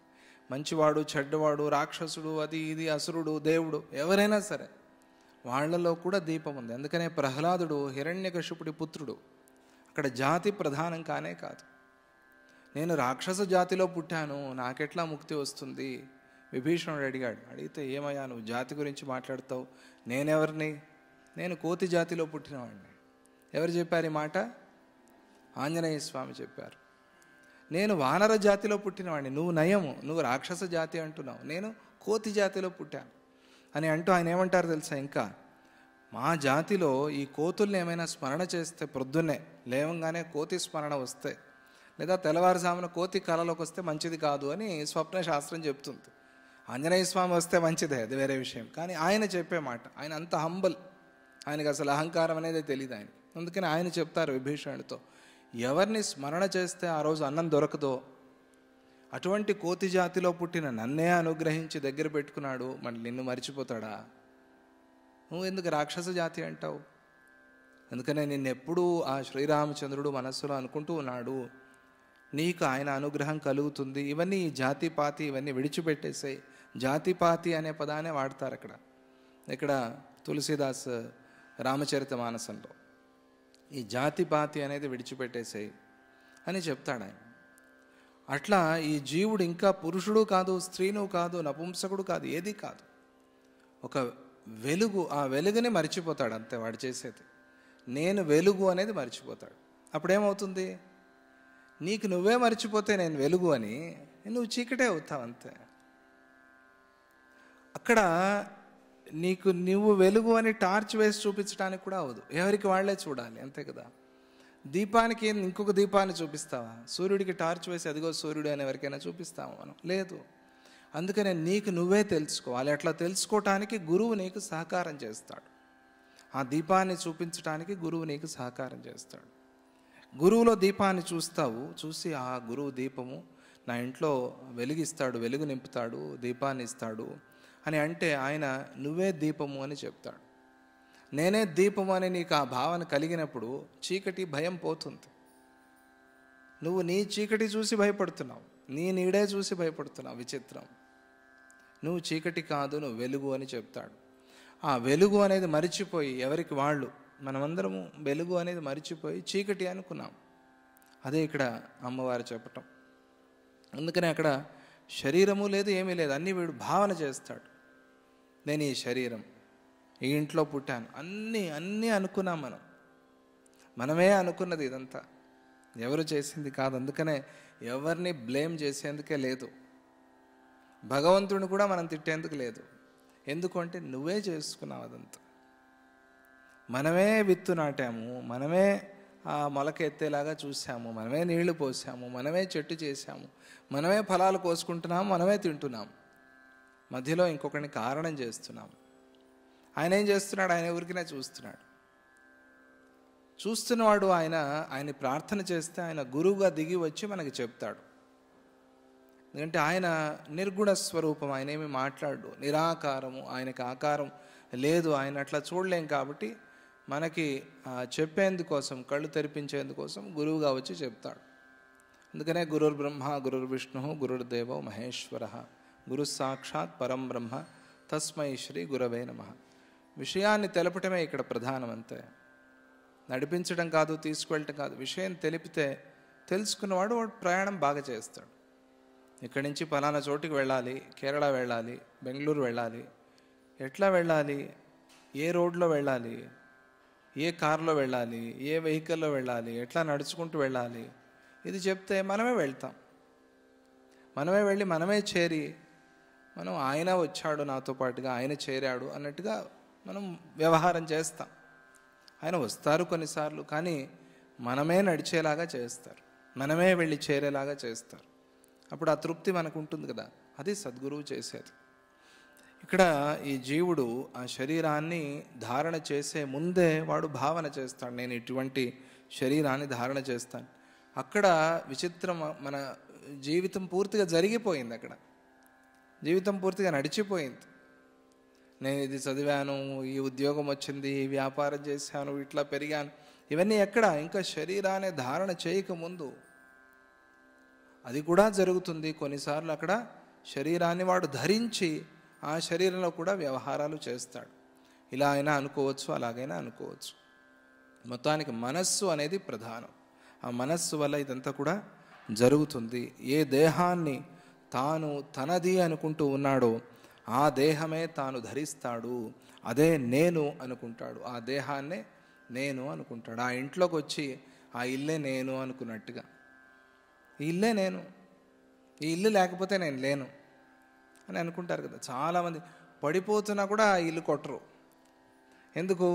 A: మంచివాడు, చెడ్డవాడు, రాక్షసుడు, అది ఇది, అసురుడు, దేవుడు, ఎవరైనా సరే వాళ్ళలో కూడా దీపం ఉంది. అందుకనే ప్రహ్లాదుడు హిరణ్యకశిపుడి పుత్రుడు. అక్కడ జాతి ప్రధానం కానే కాదు. నేను రాక్షస జాతిలో పుట్టాను, నాకెట్లా ముక్తి వస్తుంది? విభీషణుడు అడిగాడు. అడిగితే ఏమయ్యా నువ్వు జాతి గురించి మాట్లాడతావు? నేనెవరిని? నేను కోతి జాతిలో పుట్టినవాడిని. ఎవరు చెప్పారు ఈ మాట? ఆంజనేయ స్వామి చెప్పారు. నేను వానర జాతిలో పుట్టినవాడిని, నువ్వు నయము, నువ్వు రాక్షస జాతి అంటున్నావు, నేను కోతి జాతిలో పుట్టాను అని అంటూ ఆయన ఏమంటారు తెలుసా? ఇంకా మా జాతిలో ఈ కోతుల్ని ఏమైనా స్మరణ చేస్తే, ప్రొద్దున్నే లేవంగానే కోతి స్మరణ వస్తే, లేదా తెల్లవారుజామున కోతి కళలోకి వస్తే మంచిది కాదు అని స్వప్న శాస్త్రం చెప్తుంది. ఆంజనేయ స్వామి వస్తే మంచిదే, అది వేరే విషయం. కానీ ఆయన చెప్పే మాట, ఆయన అంత హంబల్, ఆయనకు అసలు అహంకారం అనేది తెలియదు ఆయన. అందుకని ఆయన చెప్తారు విభీషణుడితో, ఎవరిని స్మరణ చేస్తే ఆ రోజు అన్నం దొరకదో అటువంటి కోతి జాతిలో పుట్టిన నన్నే అనుగ్రహించి దగ్గర పెట్టుకున్నాడు, మళ్ళీ నిన్ను మర్చిపోతాడా? నువ్వు ఎందుకు రాక్షస జాతి అంటావు? అందుకనే నిన్నెప్పుడూ ఆ శ్రీరామచంద్రుడు మనస్సులో అనుకుంటూ ఉన్నాడు, నీకు ఆయన అనుగ్రహం కలుగుతుంది. ఇవన్నీ జాతిపాతి, ఇవన్నీ విడిచిపెట్టేసాయి. జాతిపాతి అనే పదాన్ని వాడతారు అక్కడ. ఇక్కడ తులసీదాస్ రామచరిత మానసంలో ఈ జాతిపాతి అనేది విడిచిపెట్టేసాయి అని చెప్తాడు ఆయన. అట్లా ఈ జీవుడు ఇంకా పురుషుడు కాదు, స్త్రీను కాదు, నపుంసకుడు కాదు, ఏది కాదు. ఒక వెలుగు, ఆ వెలుగుని మర్చిపోతాడు అంతే వాడు చేసేది. నేను వెలుగు అనేది మర్చిపోతాడు. అప్పుడేమవుతుంది? నీకు నువ్వే మర్చిపోతే నేను వెలుగు అని, నువ్వు చీకటే అవుతావు అంతే. అక్కడ నీకు నువ్వు వెలుగు అని టార్చ్ వేసి చూపించడానికి కూడా అవ్వదు, ఎవరికి వాళ్ళే చూడాలి అంతే కదా. దీపానికి ఇంకొక దీపాన్ని చూపిస్తావా? సూర్యుడికి టార్చ్ వేసి అదిగో సూర్యుడు అని ఎవరికైనా చూపిస్తావా మనం? లేదు. అందుకనే నీకు నువ్వే తెలుసుకోవాలి. అట్లా తెలుసుకోవటానికి గురువు నీకు సహకారం చేస్తాడు. ఆ దీపాన్ని చూపించడానికి గురువు నీకు సహకారం చేస్తాడు. గురువులో దీపాన్ని చూస్తావు, చూసి ఆ గురువు దీపము నా ఇంట్లో వెలిగిస్తాడు, వెలుగు నింపుతాడు, దీపాన్ని ఇస్తాడు అని అంటే ఆయన నువ్వే దీపము అని చెప్తాడు. నేనే దీపము అని నీకు ఆ భావన కలిగినప్పుడు చీకటి భయం పోతుంది. నువ్వు నీ చీకటి చూసి భయపడుతున్నావు, నీ నీడే చూసి భయపడుతున్నావు. విచిత్రం. నువ్వు చీకటి కాదు, నువ్వు వెలుగు అని చెప్తాడు. ఆ వెలుగు అనేది మరిచిపోయి ఎవరికి వాళ్ళు, మనమందరము వెలుగు అనేది మరిచిపోయి చీకటి అనుకున్నాం. అదే ఇక్కడ అమ్మవారు చెప్పటం. అందుకని అక్కడ శరీరము లేదు, ఏమీ లేదు, అన్నీ వీడు భావన చేస్తాడు. నేను ఈ శరీరం, ఈ ఇంట్లో పుట్టాను, అన్నీ అనుకున్నాం మనం. మనమే అనుకున్నది ఇదంతా, ఎవరు చేసింది కాదు. అందుకనే ఎవరిని బ్లేమ్ చేసేందుకే లేదు, భగవంతుడిని కూడా మనం తిట్టేందుకు లేదు. ఎందుకంటే నువ్వే చేసుకున్నావు అదంతా. మనమే విత్తు నాటాము, మనమే ఆ మొలక ఎత్తేలాగా చూసాము, మనమే నీళ్లు పోసాము, మనమే చెట్టు చేశాము, మనమే ఫలాలు కోసుకుంటున్నాము, మనమే తింటున్నాం. మధ్యలో ఇంకొకరిని కారణం చేస్తున్నాం. ఆయన ఏం చేస్తున్నాడు? ఆయన ఊరికినే చూస్తున్నాడు. చూస్తున్నవాడు ఆయన ప్రార్థన చేస్తే ఆయన గురువుగా దిగి వచ్చి మనకి చెప్తాడు. ఎందుకంటే ఆయన నిర్గుణ స్వరూపం, ఆయన ఏమి మాట్లాడు, నిరాకారము, ఆయనకి ఆకారం లేదు, ఆయన అట్లా చూడలేం. కాబట్టి మనకి చెప్పేందుకోసం, కళ్ళు తెరిపించేందుకోసం గురువుగా వచ్చి చెప్తాడు. అందుకనే గురుర్ బ్రహ్మ గురుర్ విష్ణు గురుర్దేవో మహేశ్వర గురు సాక్షాత్ పరం బ్రహ్మ తస్మై శ్రీ గురవే నమః. విషయాన్ని తెలపటమే ఇక్కడ ప్రధానం. అంతే, నడిపించడం కాదు, తీసుకువెళ్ళటం కాదు. విషయం తెలిపితే తెలుసుకున్నవాడు వాడు ప్రయాణం బాగా చేస్తాడు. ఇక్కడి నుంచి పలానా చోటుకి వెళ్ళాలి, కేరళ వెళ్ళాలి, బెంగళూరు వెళ్ళాలి, ఎట్లా వెళ్ళాలి, ఏ రోడ్లో వెళ్ళాలి, ఏ కారులో వెళ్ళాలి, ఏ వెహికల్లో వెళ్ళాలి, ఎట్లా నడుచుకుంటూ వెళ్ళాలి, ఇది చెప్తే మనమే వెళ్తాం. మనమే వెళ్ళి మనమే చేరి మనం ఆయన వచ్చాడు నాతో పాటుగా, ఆయన చేరాడు అన్నట్టుగా మనం వ్యవహారం చేస్తాం. ఆయన వస్తారు కొన్నిసార్లు, కానీ మనమే నడిచేలాగా చేస్తారు, మనమే వెళ్ళి చేరేలాగా చేస్తారు. అప్పుడు ఆ తృప్తి మనకు ఉంటుంది కదా, అది సద్గురువు చేసేది. ఇక్కడ ఈ జీవుడు ఆ శరీరాన్ని ధారణ చేసే ముందే వాడు భావన చేస్తాడు, నేను ఇటువంటి శరీరాన్ని ధారణ చేస్తాను. అక్కడ విచిత్రం, మన జీవితం పూర్తిగా జరిగిపోయింది. అక్కడ జీవితం పూర్తిగా నడిచిపోయింది. నేను ఇది చదివాను, ఈ ఉద్యోగం వచ్చింది, ఈ వ్యాపారం చేశాను, ఇట్లా పెరిగాను, ఇవన్నీ ఎక్కడ? ఇంకా శరీరాన్ని ధారణ చేయకముందు. అది కూడా జరుగుతుంది కొన్నిసార్లు. అక్కడ శరీరాన్ని వాడు ధరించి ఆ శరీరంలో కూడా వ్యవహారాలు చేస్తాడు. ఇలా అయినా అనుకోవచ్చు, అలాగైనా అనుకోవచ్చు. మొత్తానికి మనస్సు అనేది ప్రధానం. ఆ మనస్సు వల్ల ఇదంతా కూడా జరుగుతుంది. ఏ దేహాన్ని తాను తనది అనుకుంటూ ఉన్నాడో ఆ దేహమే తాను ధరిస్తాడు. అదే నేను అనుకుంటాడు. ఆ దేహాన్నే నేను అనుకుంటాడు. ఆ ఇంట్లోకి వచ్చి ఆ ఇల్లే నేను అనుకున్నట్టుగా, ఈ ఇల్లే నేను, ఈ ఇల్లు లేకపోతే నేను లేను అని అనుకుంటారు కదా. చాలామంది పడిపోతున్నా కూడా ఆ ఇల్లు కొట్టరు. ఎందుకు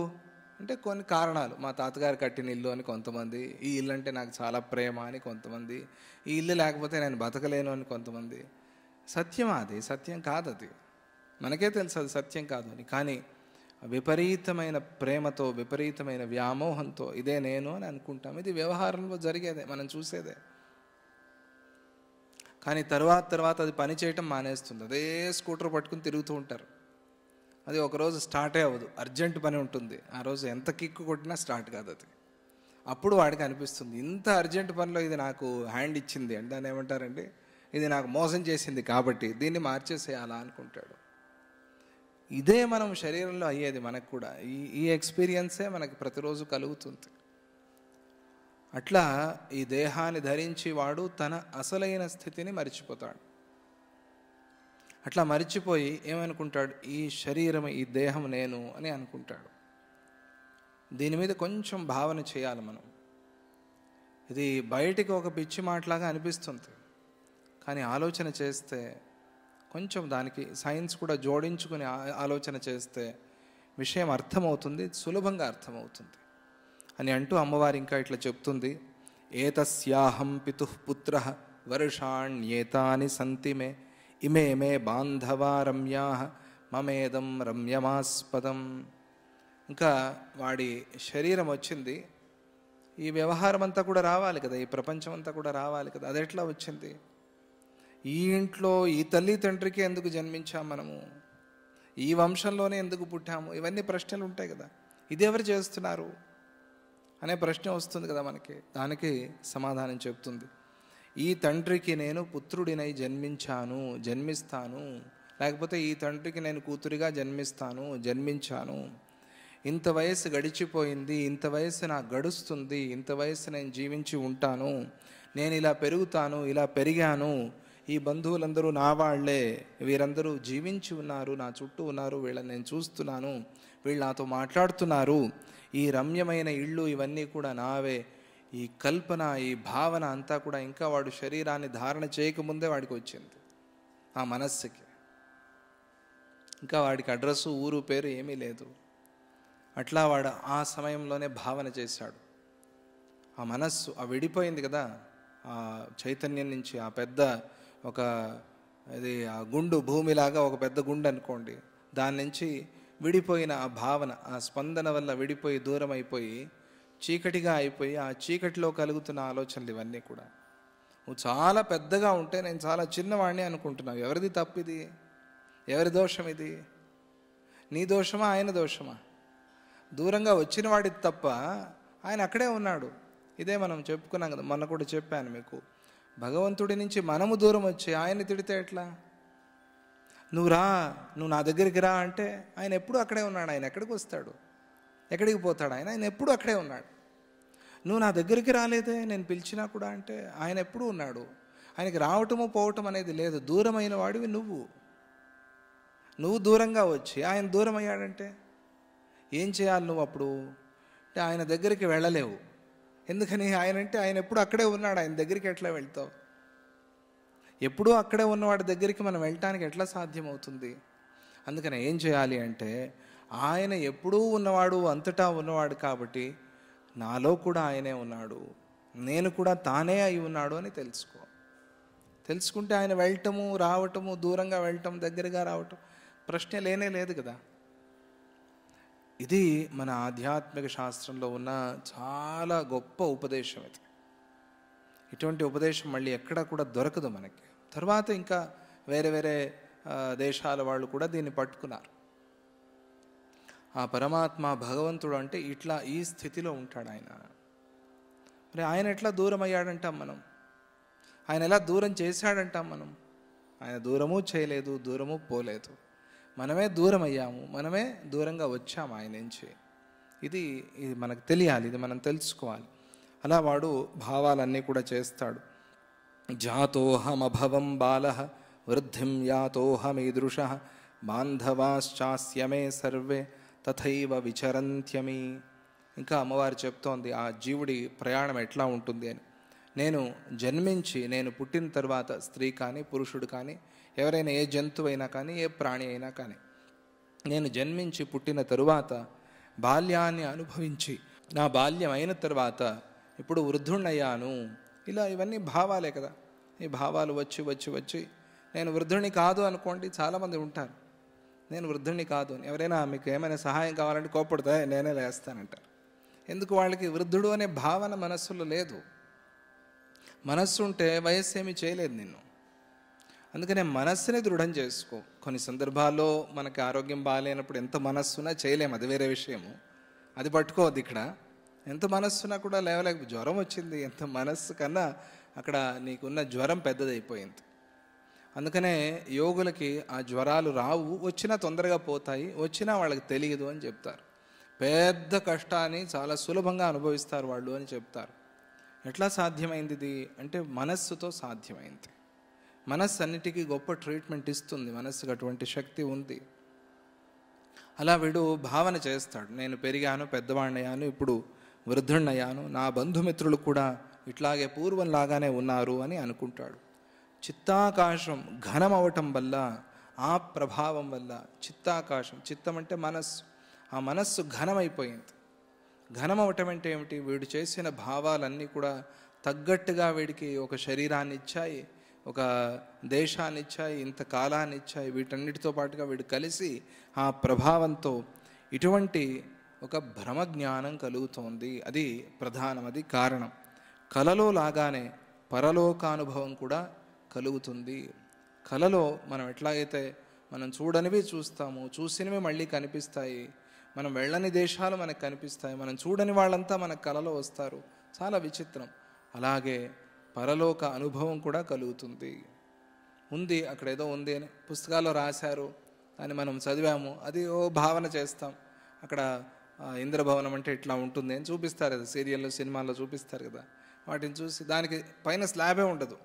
A: అంటే కొన్ని కారణాలు. మా తాతగారు కట్టిన ఇల్లు అని కొంతమంది, ఈ ఇల్లు అంటే నాకు చాలా ప్రేమ అని కొంతమంది, ఈ ఇల్లు లేకపోతే నేను బతకలేను అని కొంతమంది. సత్యమా? అది సత్యం కాదు. అది మనకే తెలుసు అది సత్యం కాదు అని. కానీ విపరీతమైన ప్రేమతో, విపరీతమైన వ్యామోహంతో ఇదే నేను అని అనుకుంటాం. ఇది వ్యవహారంలో జరిగేదే, మనం చూసేదే. కానీ తర్వాత అది పని చేయటం మానేస్తుంది. అదే స్కూటర్ పట్టుకుని తిరుగుతూ ఉంటారు. అది ఒకరోజు స్టార్టే అవ్వదు, అర్జెంట్ పని ఉంటుంది. ఆ రోజు ఎంత కిక్కు కొట్టినా స్టార్ట్ కాదు అది. అప్పుడు వాడికి అనిపిస్తుంది, ఇంత అర్జెంట్ పనిలో ఇది నాకు హ్యాండ్ ఇచ్చింది అంటే దాన్ని ఏమంటారండి, ఇది నాకు మోసం చేసింది కాబట్టి దీన్ని మార్చేసేయాలా అనుకుంటాడు. ఇదే మనం శరీరంలో అయ్యేది మనకు కూడా. ఈ ఎక్స్పీరియన్సే మనకి ప్రతిరోజు కలుగుతుంది. అట్లా ఈ దేహాన్ని ధరించి వాడు తన అసలైన స్థితిని మరిచిపోతాడు. అట్లా మరిచిపోయి ఏమనుకుంటాడు, ఈ శరీరం, ఈ దేహం నేను అని అనుకుంటాడు. దీని మీద కొంచెం భావన చేయాలి మనం. ఇది బయటికి ఒక పిచ్చి మాటలాగా అనిపిస్తుంది, కానీ ఆలోచన చేస్తే, కొంచెం దానికి సైన్స్ కూడా జోడించుకుని ఆలోచన చేస్తే విషయం అర్థమవుతుంది, సులభంగా అర్థమవుతుంది అని అంటూ అమ్మవారు ఇంకా ఇట్లా చెప్తుంది. ఏతస్యాహం పితుః పుత్రః వర్షాణ్యేతాని సంతి మే ఇమే మే బాంధవా రమ్యాః మమేదం రమ్యమాస్పదం. ఇంకా వాడి శరీరం వచ్చింది, ఈ వ్యవహారం అంతా కూడా రావాలి కదా, ఈ ప్రపంచం అంతా కూడా రావాలి కదా. అది ఎట్లా వచ్చింది? ఈ ఇంట్లో ఈ తల్లి తండ్రికి ఎందుకు జన్మించాం మనము? ఈ వంశంలోనే ఎందుకు పుట్టాము? ఇవన్నీ ప్రశ్నలు ఉంటాయి కదా. ఇది ఎవరు చేస్తున్నారు అనే ప్రశ్న వస్తుంది కదా మనకి. దానికి సమాధానం చెప్తుంది. ఈ తండ్రికి నేను పుత్రుడినై జన్మిస్తాను, లేకపోతే ఈ తండ్రికి నేను కూతురిగా జన్మించాను. ఇంత వయసు గడిచిపోయింది, ఇంత వయసు నాకు గడుస్తుంది, ఇంత వయసు నేను జీవించి ఉంటాను, నేను ఇలా పెరుగుతాను, ఇలా పెరిగాను, ఈ బంధువులందరూ నా వాళ్లే, వీరందరూ జీవించి ఉన్నారు, నా చుట్టూ ఉన్నారు, వీళ్ళని నేను చూస్తున్నాను, వీళ్ళు నాతో మాట్లాడుతున్నారు, ఈ రమ్యమైన ఇళ్ళు ఇవన్నీ కూడా నావే. ఈ కల్పన, ఈ భావన అంతా కూడా ఇంకా వాడు శరీరాన్ని ధారణ చేయకముందే వాడికి వచ్చింది ఆ మనస్సుకి. ఇంకా వాడికి అడ్రస్సు, ఊరు, పేరు ఏమీ లేదు. అట్లా వాడు ఆ సమయంలోనే భావన చేశాడు. ఆ మనస్సు ఆ విడిపోయింది కదా, ఆ చైతన్యం నుంచి ఆ పెద్ద ఒక ఇది ఆ గుండు భూమిలాగా ఒక పెద్ద గుండు అనుకోండి, దాని నుంచి విడిపోయిన ఆ భావన, ఆ స్పందన వల్ల విడిపోయి దూరం అయిపోయి చీకటిగా అయిపోయి ఆ చీకటిలో కలుగుతున్న ఆలోచనలు ఇవన్నీ కూడా. నువ్వు చాలా పెద్దగా ఉంటే నేను చాలా చిన్నవాడిని అనుకుంటున్నావు. ఎవరిది తప్పు ఇది? ఎవరి దోషం ఇది? నీ దోషమా ఆయన దోషమా? దూరంగా వచ్చిన వాడిది తప్ప, ఆయన అక్కడే ఉన్నాడు. ఇదే మనం చెప్పుకున్నాం కదా, మొన్న కూడా చెప్పాను మీకు. భగవంతుడి నుంచి మనము దూరం వచ్చి ఆయన్ని తిడితే ఎట్లా? నువ్వు రా, నువ్వు నా దగ్గరికి రా అంటే ఆయన ఎప్పుడు అక్కడే ఉన్నాడు. ఆయన ఎక్కడికి వస్తాడు? ఎక్కడికి పోతాడు? ఆయన ఎప్పుడు అక్కడే ఉన్నాడు. నువ్వు నా దగ్గరికి రాలేదే నేను పిలిచినా కూడా అంటే ఆయన ఎప్పుడూ ఉన్నాడు. ఆయనకి రావటము పోవటం అనేది లేదు. దూరమైన వాడివి నువ్వు దూరంగా వచ్చి ఆయన దూరం అయ్యాడంటే ఏం చేయాలి నువ్వు అప్పుడు? అంటే ఆయన దగ్గరికి వెళ్ళలేవు. ఎందుకని? ఆయన ఎప్పుడు అక్కడే ఉన్నాడు. ఆయన దగ్గరికి ఎట్లా వెళ్తావు? ఎప్పుడూ అక్కడే ఉన్నవాడి దగ్గరికి మనం వెళ్ళటానికి ఎట్లా సాధ్యమవుతుంది? అందుకని ఏం చేయాలి అంటే, ఆయన ఎప్పుడూ ఉన్నవాడు, అంతటా ఉన్నవాడు కాబట్టి నాలో కూడా ఆయనే ఉన్నాడు, నేను కూడా తానే అయి ఉన్నాడు అని తెలుసుకుంటే ఆయన వెళ్ళటము రావటము, దూరంగా వెళ్ళటం దగ్గరగా రావటం ప్రశ్న లేనే లేదు కదా. ఇది మన ఆధ్యాత్మిక శాస్త్రంలో ఉన్న చాలా గొప్ప ఉపదేశం. ఇది ఇటువంటి ఉపదేశం మళ్ళీ ఎక్కడ కూడా దొరకదు మనకి. తర్వాత ఇంకా వేరే దేశాల వాళ్ళు కూడా దీన్ని పట్టుకున్నారు. ఆ పరమాత్మ భగవంతుడు అంటే ఇట్లా ఈ స్థితిలో ఉంటాడు ఆయన. మరి ఆయన ఎట్లా దూరం అయ్యాడంటాం మనం? ఆయన ఎలా దూరం చేశాడంటాం మనం? ఆయన దూరము చేయలేదు, దూరము పోలేదు. మనమే దూరం అయ్యాము, మనమే దూరంగా వచ్చాము ఆయన నుంచి. ఇది మనకు తెలియాలి, ఇది మనం తెలుసుకోవాలి. అలా వాడు భావాలన్నీ కూడా చేస్తాడు. జాతోహమభవం బాలః వృద్ధిం యాతోహమీదృశః బాంధవాశ్చాస్యమే సర్వే తథైవ విచరంత్యమి. ఇంకా అమ్మవారు చెప్తోంది ఆ జీవుడి ప్రయాణం ఎట్లా ఉంటుంది అని. నేను పుట్టిన తర్వాత స్త్రీ కానీ పురుషుడు కానీ ఎవరైనా ఏ జంతువు అయినా కానీ ఏ ప్రాణి అయినా కానీ, నేను జన్మించి పుట్టిన తరువాత బాల్యాన్ని అనుభవించి నా బాల్యం అయిన తర్వాత ఇప్పుడు వృద్ధుణ్ణయ్యాను. ఇవన్నీ భావాలే కదా. ఈ భావాలు వచ్చి నేను వృద్ధుణ్ణి కాదు అనుకోండి. చాలామంది ఉంటారు, నేను వృద్ధుణ్ణి కాదు అని. ఎవరైనా మీకు ఏమైనా సహాయం కావాలంటే కోప్పడతా, నేనే లేస్తానంటారు. ఎందుకు? వాళ్ళకి వృద్ధుడు అనే భావన మనస్సులో లేదు. మనస్సు ఉంటే వయస్సు ఏమీ చేయలేదు నిన్ను. అందుకనే మనస్సుని దృఢం చేసుకో. కొన్ని సందర్భాల్లో మనకి ఆరోగ్యం బాగాలేనప్పుడు ఎంత మనస్సునా చేయలేము, అది వేరే విషయము. అది పట్టుకోవద్దు ఇక్కడ. ఎంత మనస్సునా కూడా లేవలేక జ్వరం వచ్చింది, ఎంత మనస్సు కన్నా అక్కడ నీకున్న జ్వరం పెద్దదైపోయింది. అందుకనే యోగులకి ఆ జ్వరాలు రావు, వచ్చినా తొందరగా పోతాయి, వచ్చినా వాళ్ళకి తెలియదు అని చెప్తారు. పెద్ద కష్టాన్ని చాలా సులభంగా అనుభవిస్తారు వాళ్ళు అని చెప్తారు. ఎట్లా సాధ్యమైంది ఇది అంటే మనస్సుతో సాధ్యమైంది. మనస్సు అన్నిటికీ గొప్ప ట్రీట్మెంట్ ఇస్తుంది. మనస్సుకు అటువంటి శక్తి ఉంది. అలా వీడు భావన చేస్తాడు, నేను పెరిగాను, పెద్దవాడినయ్యాను, ఇప్పుడు వృద్ధుణ్ణయ్యాను, నా బంధుమిత్రులు కూడా ఇట్లాగే పూర్వంలాగానే ఉన్నారు అని అనుకుంటాడు. చిత్తాకాశం ఘనం అవటం వల్ల, ఆ ప్రభావం వల్ల చిత్తాకాశం, చిత్తం అంటే మనస్సు, ఆ మనస్సు ఘనమైపోయింది. ఘనం అవటం అంటే ఏమిటి? వీడు చేసిన భావాలన్నీ కూడా తగ్గట్టుగా వీడికి ఒక శరీరాన్ని ఇచ్చాయి, ఒక దేశాన్ని ఇచ్చాయి, ఇంత కాలాన్ని ఇచ్చాయి. వీటన్నిటితో పాటుగా వీడు కలిసి ఆ ప్రభావంతో ఇటువంటి ఒక భ్రమ జ్ఞానం కలుగుతోంది. అది ప్రధానం, అది కారణం. కలలో లాగానే పరలోకానుభవం కూడా కలుగుతుంది. కలలో మనం ఎట్లాగైతే మనం చూడనివి చూస్తాము, చూసినవి మళ్ళీ కనిపిస్తాయి, మనం వెళ్ళని దేశాలు మనకు కనిపిస్తాయి, మనం చూడని వాళ్ళంతా మన కలలో వస్తారు. చాలా విచిత్రం. అలాగే పరలోక అనుభవం కూడా కలుగుతుంది. ఉంది, అక్కడ ఏదో ఉంది అని పుస్తకాల్లో రాశారు, అని మనం చదివాము, అది భావన చేస్తాం. అక్కడ ఇంద్రభవనం అంటే ఇట్లా ఉంటుంది అని చూపిస్తారు కదా, సీరియల్లో సినిమాల్లో చూపిస్తారు కదా. వాటిని చూసి దానికి పైన స్లాబే ఉండదు.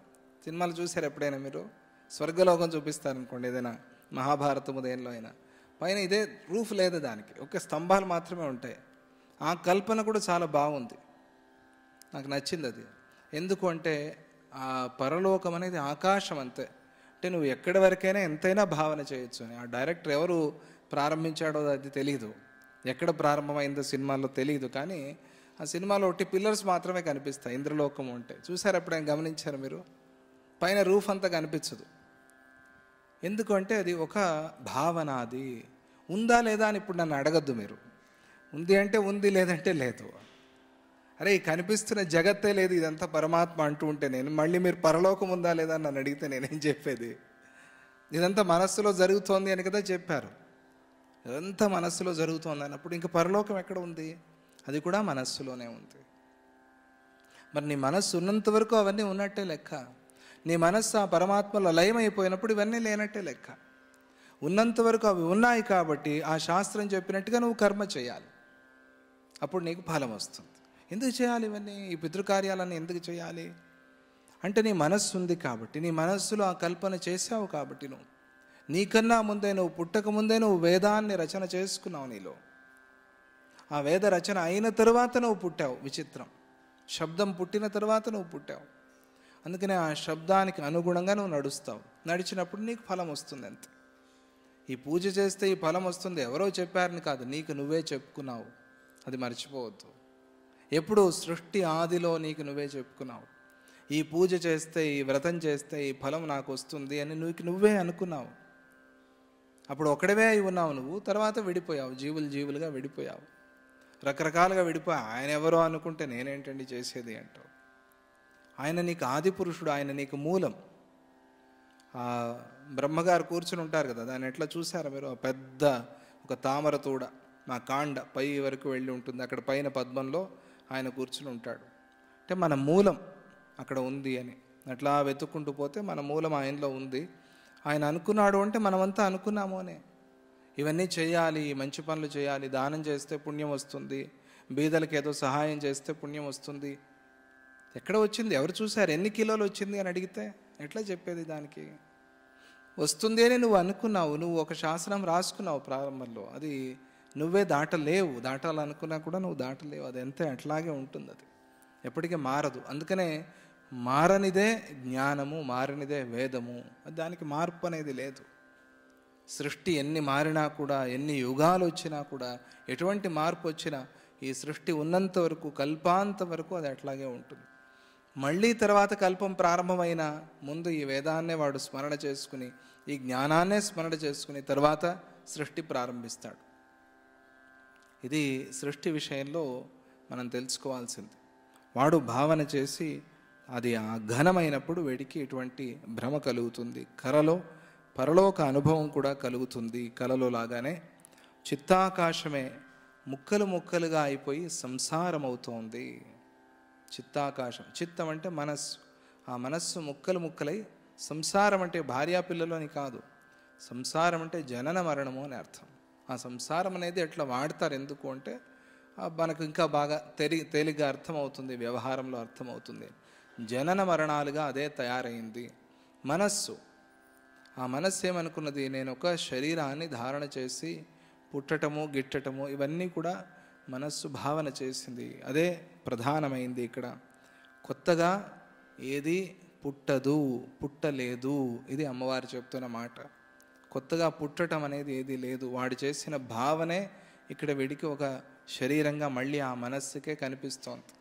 A: సినిమాలు చూసారు ఎప్పుడైనా మీరు? స్వర్గలోకం చూపిస్తారనుకోండి, ఏదైనా మహాభారతము దేనిలో అయినా పైన ఇదే రూఫ్ లేదు, దానికి ఒక స్తంభాలు మాత్రమే ఉంటాయి. ఆ కల్పన కూడా చాలా బాగుంది, నాకు నచ్చింది అది. ఎందుకు అంటే ఆ పరలోకం అనేది ఆకాశం అంతే. అంటే నువ్వు ఎక్కడి వరకైనా ఎంతైనా భావన చేయొచ్చు అని. ఆ డైరెక్టర్ ఎవరు ప్రారంభించాడో అది తెలియదు, ఎక్కడ ప్రారంభమైందో సినిమాల్లో తెలియదు, కానీ ఆ సినిమాలో ఒకటి పిల్లర్స్ మాత్రమే కనిపిస్తాయి, ఇంద్రలోకం అంటే. చూసారు ఎప్పుడైనా గమనించారు మీరు? పైన రూఫ్ అంతా కనిపించదు. ఎందుకంటే అది ఒక భావన. అది ఉందా లేదా అని ఇప్పుడు నన్ను అడగద్దు మీరు. ఉంది అంటే ఉంది, లేదంటే లేదు. అరే ఈ కనిపిస్తున్న జగత్తే లేదు, ఇదంతా పరమాత్మ అంటూ ఉంటే నేను మళ్ళీ మీరు పరలోకం ఉందా లేదా అని నన్ను అడిగితే నేనేం చెప్పేది? ఇదంతా మనస్సులో జరుగుతోంది అని కదా చెప్పారు. ఇదంతా మనస్సులో జరుగుతోంది అన్నప్పుడు ఇంక పరలోకం ఎక్కడ ఉంది? అది కూడా మనస్సులోనే ఉంది. మరి నీ మనస్సు ఉన్నంత వరకు అవన్నీ ఉన్నట్టే లెక్క. నీ మనస్సు ఆ పరమాత్మలో లయమైపోయినప్పుడు ఇవన్నీ లేనట్టే లెక్క. ఉన్నంత వరకు అవి ఉన్నాయి కాబట్టి ఆ శాస్త్రం చెప్పినట్టుగా నువ్వు కర్మ చేయాలి, అప్పుడు నీకు ఫలం వస్తుంది. ఎందుకు చేయాలి ఇవన్నీ? ఈ పితృకార్యాలన్నీ ఎందుకు చేయాలి అంటే నీ మనస్సు ఉంది కాబట్టి, నీ మనస్సులో ఆ కల్పన చేసావు కాబట్టి. నువ్వు నీకన్నా ముందే, నువ్వు పుట్టక ముందే నువ్వు వేదాన్ని రచన చేసుకున్నావు నీలో. ఆ వేద రచన అయిన తరువాత నువ్వు పుట్టావు. విచిత్రం, శబ్దం పుట్టిన తర్వాత నువ్వు పుట్టావు. అందుకనే ఆ శబ్దానికి అనుగుణంగా నువ్వు నడుస్తావు. నడిచినప్పుడు నీకు ఫలం వస్తుంది అంతే. ఈ పూజ చేస్తే ఈ ఫలం వస్తుంది ఎవరో చెప్పారని కాదు, నీకు నువ్వే చెప్పుకున్నావు. అది మర్చిపోవద్దు. ఎప్పుడు సృష్టి ఆదిలో నీకు నువ్వే చెప్పుకున్నావు. ఈ పూజ చేస్తే, ఈ వ్రతం చేస్తే ఈ ఫలం నాకు వస్తుంది అని నువ్వే అనుకున్నావు. అప్పుడు ఒకడవే అయి ఉన్నావు నువ్వు. తర్వాత విడిపోయావు, జీవులుగా విడిపోయావు, రకరకాలుగా విడిపోయావు. ఆయన ఎవరో అనుకుంటే నేనేంటండి చేసేది అంటావు. ఆయన నీకు ఆది పురుషుడు, ఆయన నీకు మూలం. బ్రహ్మగారు కూర్చుని ఉంటారు కదా, దాన్ని ఎట్లా చూసారా మీరు? పెద్ద ఒక తామర తూడ, మా కాండ పై వరకు వెళ్ళి ఉంటుంది. అక్కడ పైన పద్మంలో ఆయన కూర్చుని ఉంటాడు. అంటే మన మూలం అక్కడ ఉంది అని అట్లా వెతుక్కుంటూ పోతే మన మూలం ఆయనలో ఉంది. ఆయన అనుకున్నాడు అంటే మనమంతా అనుకున్నాము అనే. ఇవన్నీ చేయాలి, మంచి పనులు చేయాలి, దానం చేస్తే పుణ్యం వస్తుంది, బీదలకు ఏదో సహాయం చేస్తే పుణ్యం వస్తుంది. ఎక్కడ వచ్చింది? ఎవరు చూశారు? ఎన్ని కిలోలు వచ్చింది అని అడిగితే ఎట్లా చెప్పేది? దానికి వస్తుంది అని నువ్వు అనుకున్నావు. నువ్వు ఒక శాసనం రాసుకున్నావు ప్రారంభంలో, అది నువ్వే దాటలేవు. దాటాలనుకున్నా కూడా నువ్వు దాటలేవు. అది అంతే, అట్లాగే ఉంటుంది. అది ఎప్పటికీ మారదు. అందుకనే మారనిదే జ్ఞానము, మారనిదే వేదము. దానికి మార్పు అనేది లేదు. సృష్టి ఎన్ని మారినా కూడా, ఎన్ని యుగాలు వచ్చినా కూడా, ఎటువంటి మార్పు వచ్చినా ఈ సృష్టి ఉన్నంత వరకు, కల్పాంత వరకు అది అట్లాగే ఉంటుంది. మళ్ళీ తర్వాత కల్పం ప్రారంభమైన ముందు ఈ వేదాన్నే వాడు స్మరణ చేసుకుని, ఈ జ్ఞానాన్నే స్మరణ చేసుకుని తర్వాత సృష్టి ప్రారంభిస్తాడు. ఇది సృష్టి విషయంలో మనం తెలుసుకోవాల్సింది. వాడు భావన చేసి అది ఆ ఘనమైనప్పుడు వీడికి ఇటువంటి భ్రమ కలుగుతుంది. కలలో పరలోక అనుభవం కూడా కలుగుతుంది. కలలో లాగానే చిత్తాకాశమే ముక్కలు ముక్కలుగా అయిపోయి సంసారం అవుతోంది. చిత్తాకాశం, చిత్తం అంటే మనస్సు. ఆ మనస్సు ముక్కలు ముక్కలై సంసారం అంటే భార్యాపిల్లలు అని కాదు, సంసారం అంటే జనన మరణము అని అర్థం. ఆ సంసారం అనేది ఎట్లా వాడతారు ఎందుకు అంటే మనకు ఇంకా బాగా తేలిగ్గా అర్థమవుతుంది, వ్యవహారంలో అర్థమవుతుంది. జనన మరణాలుగా అదే తయారైంది మనస్సు. ఆ మనస్సు ఏమనుకున్నది? నేను ఒక శరీరాన్ని ధారణ చేసి పుట్టటము, గిట్టటము ఇవన్నీ కూడా మనస్సు భావన చేసింది. అదే ప్రధానమైంది ఇక్కడ. కొత్తగా ఏది పుట్టదు, పుట్టలేదు. ఇది అమ్మవారు చెప్తున్న మాట. కొత్తగా పుట్టటం అనేది ఏది లేదు. వాడు చేసిన భావనే ఇక్కడ వీడికి ఒక శరీరంగా మళ్ళీ ఆ మనస్సుకే కనిపిస్తోంది.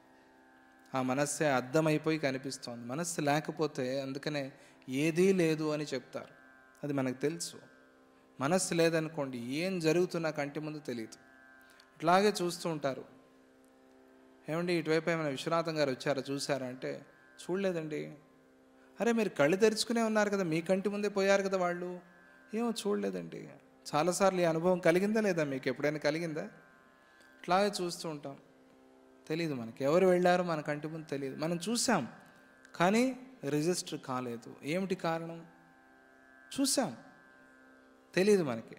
A: ఆ మనస్సే అర్థమైపోయి కనిపిస్తోంది. మనస్సు లేకపోతే అందుకనే ఏదీ లేదు అని చెప్తారు. అది మనకు తెలుసు. మనస్సు లేదనుకోండి ఏం జరుగుతున్నా కంటి ముందు తెలియదు. ఇట్లాగే చూస్తూ ఉంటారు. ఏమండి ఇటువైపు ఏమైనా విశ్వనాథం గారు వచ్చారా, చూసారా అంటే చూడలేదండి. అరే మీరు కళ్ళు తెరుచుకునే ఉన్నారు కదా, మీ కంటి ముందే పోయారు కదా వాళ్ళు. ఏమో చూడలేదండి. చాలాసార్లు ఈ అనుభవం కలిగిందా లేదా? మీకు ఎప్పుడైనా కలిగిందా? ఇట్లాగే చూస్తూ ఉంటాం, తెలియదు మనకి ఎవరు వెళ్ళారో, మన కంటి ముందు తెలియదు. మనం చూసాం కానీ రిజిస్టర్ కాలేదు. ఏమిటి కారణం? చూసాం, తెలియదు మనకి.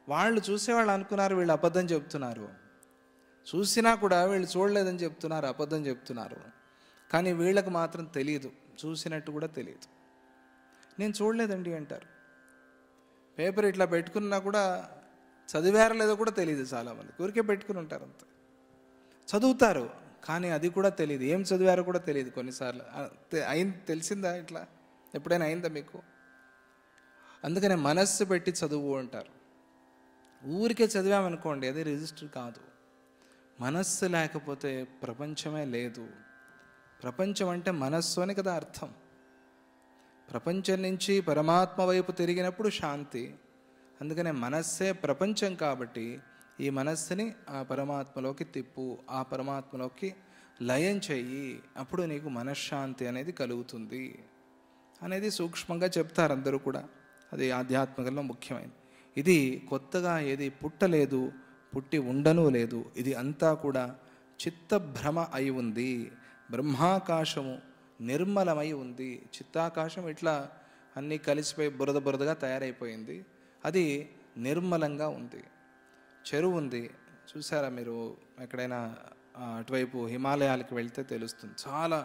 A: వాళ్ళు చూసేవాళ్ళు అనుకున్నారు వీళ్ళు అబద్ధం చెప్తున్నారు. చూసినా కూడా వీళ్ళు చూడలేదని చెప్తున్నారు, అబద్ధం చెప్తున్నారు. కానీ వీళ్ళకి మాత్రం తెలియదు, చూసినట్టు కూడా తెలియదు. నేను చూడలేదండి అంటారు. పేపర్ ఇట్లా పెట్టుకున్నా కూడా చదివారో లేదో కూడా తెలియదు. చాలామంది ఊరికే పెట్టుకుని ఉంటారు, అంత చదువుతారు కానీ అది కూడా తెలియదు, ఏం చదివారో కూడా తెలియదు. కొన్నిసార్లు తెలిసిందా? ఇట్లా ఎప్పుడైనా అయిందా మీకు? అందుకనే మనస్సు పెట్టి చదువు అంటారు. ఊరికే చదివామనుకోండి అది రిజిస్టర్ కాదు. మనస్సు లేకపోతే ప్రపంచమే లేదు. ప్రపంచం అంటే మనస్సు అని కదా అర్థం. ప్రపంచం నుంచి పరమాత్మ వైపు తిరిగినప్పుడు శాంతి. అందుకనే మనస్సే ప్రపంచం కాబట్టి ఈ మనస్సుని ఆ పరమాత్మలోకి తిప్పు, ఆ పరమాత్మలోకి లయం చెయ్యి, అప్పుడు నీకు మనశ్శాంతి అనేది కలుగుతుంది అనేది సూక్ష్మంగా చెప్తారు అందరూ కూడా. అది ఆధ్యాత్మికంలో ముఖ్యమైనది. ఇది కొత్తగా ఏది పుట్టలేదు, పుట్టి ఉండనూ లేదు. ఇది అంతా కూడా చిత్తభ్రమ అయి ఉంది. బ్రహ్మాకాశము నిర్మలమై ఉంది. చిత్తాకాశం ఇట్లా అన్నీ కలిసిపోయి బురద బురదగా తయారైపోయింది. అది నిర్మలంగా ఉంది. చెరువు ఉంది, చూసారా మీరు? ఎక్కడైనా అటువైపు హిమాలయాలకు వెళ్తే తెలుస్తుంది. చాలా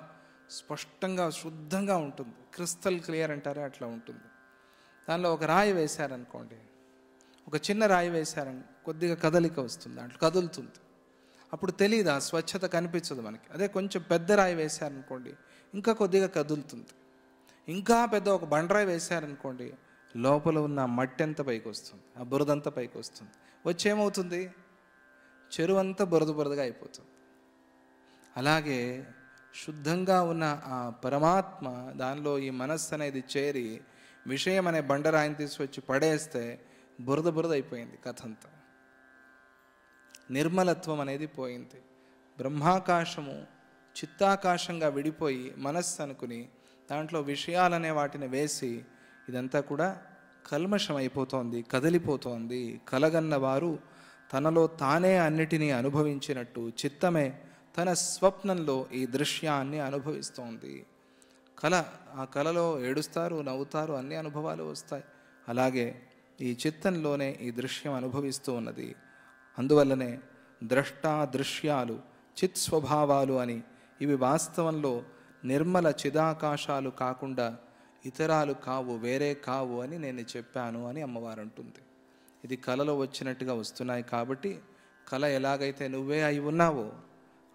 A: స్పష్టంగా శుద్ధంగా ఉంటుంది. క్రిస్టల్ క్లియర్ అంటారే అట్లా ఉంటుంది. దానిలో ఒక రాయి వేశారనుకోండి, ఒక చిన్న రాయి వేశారని కొద్దిగా కదలిక వస్తుంది, దాంట్లో కదులుతుంది. అప్పుడు తెలియదు, ఆ స్వచ్ఛత కనిపించదు మనకి. అదే కొంచెం పెద్ద రాయి వేశారనుకోండి, ఇంకా కొద్దిగా కదులుతుంది. ఇంకా పెద్ద ఒక బండరాయి వేశారనుకోండి, లోపల ఉన్న మట్టి అంతా పైకి వస్తుంది, ఆ బురదంతా పైకి వస్తుంది. వచ్చేమవుతుంది? చెరువు అంతా బురద బురదగా అయిపోతుంది. అలాగే శుద్ధంగా ఉన్న ఆ పరమాత్మ దానిలో ఈ మనస్సు అనేది చేరి విషయం అనే బండరాయిని తీసుకొచ్చి పడేస్తే బురద బురద అయిపోయింది కథ అంతా. నిర్మలత్వం అనేది పోయింది. బ్రహ్మాకాశము చిత్తాకాశంగా విడిపోయి మనస్సు అనుకుని దాంట్లో విషయాలనే వాటిని వేసి ఇదంతా కూడా కల్మషం అయిపోతోంది, కదిలిపోతోంది. కలగన్నవారు తనలో తానే అన్నిటినీ అనుభవించినట్టు చిత్తమే తన స్వప్నంలో ఈ దృశ్యాన్ని అనుభవిస్తోంది. ఆ కలలో ఏడుస్తారు, నవ్వుతారు, అన్ని అనుభవాలు వస్తాయి. అలాగే ఈ చిత్తంలోనే ఈ దృశ్యం అనుభవిస్తూ ఉన్నది. అందువల్లనే ద్రష్టా దృశ్యాలు చిత్ స్వభావాలు అని ఇవి వాస్తవంలో నిర్మల చిదాకాశాలు కాకుండా ఇతరాలు కావు, వేరే కావు అని నేను చెప్పాను అని అమ్మవారు అంటుంది. ఇది కలలో వచ్చినట్టుగా వస్తున్నాయి కాబట్టి కళ ఎలాగైతే నువ్వే అయి ఉన్నావో,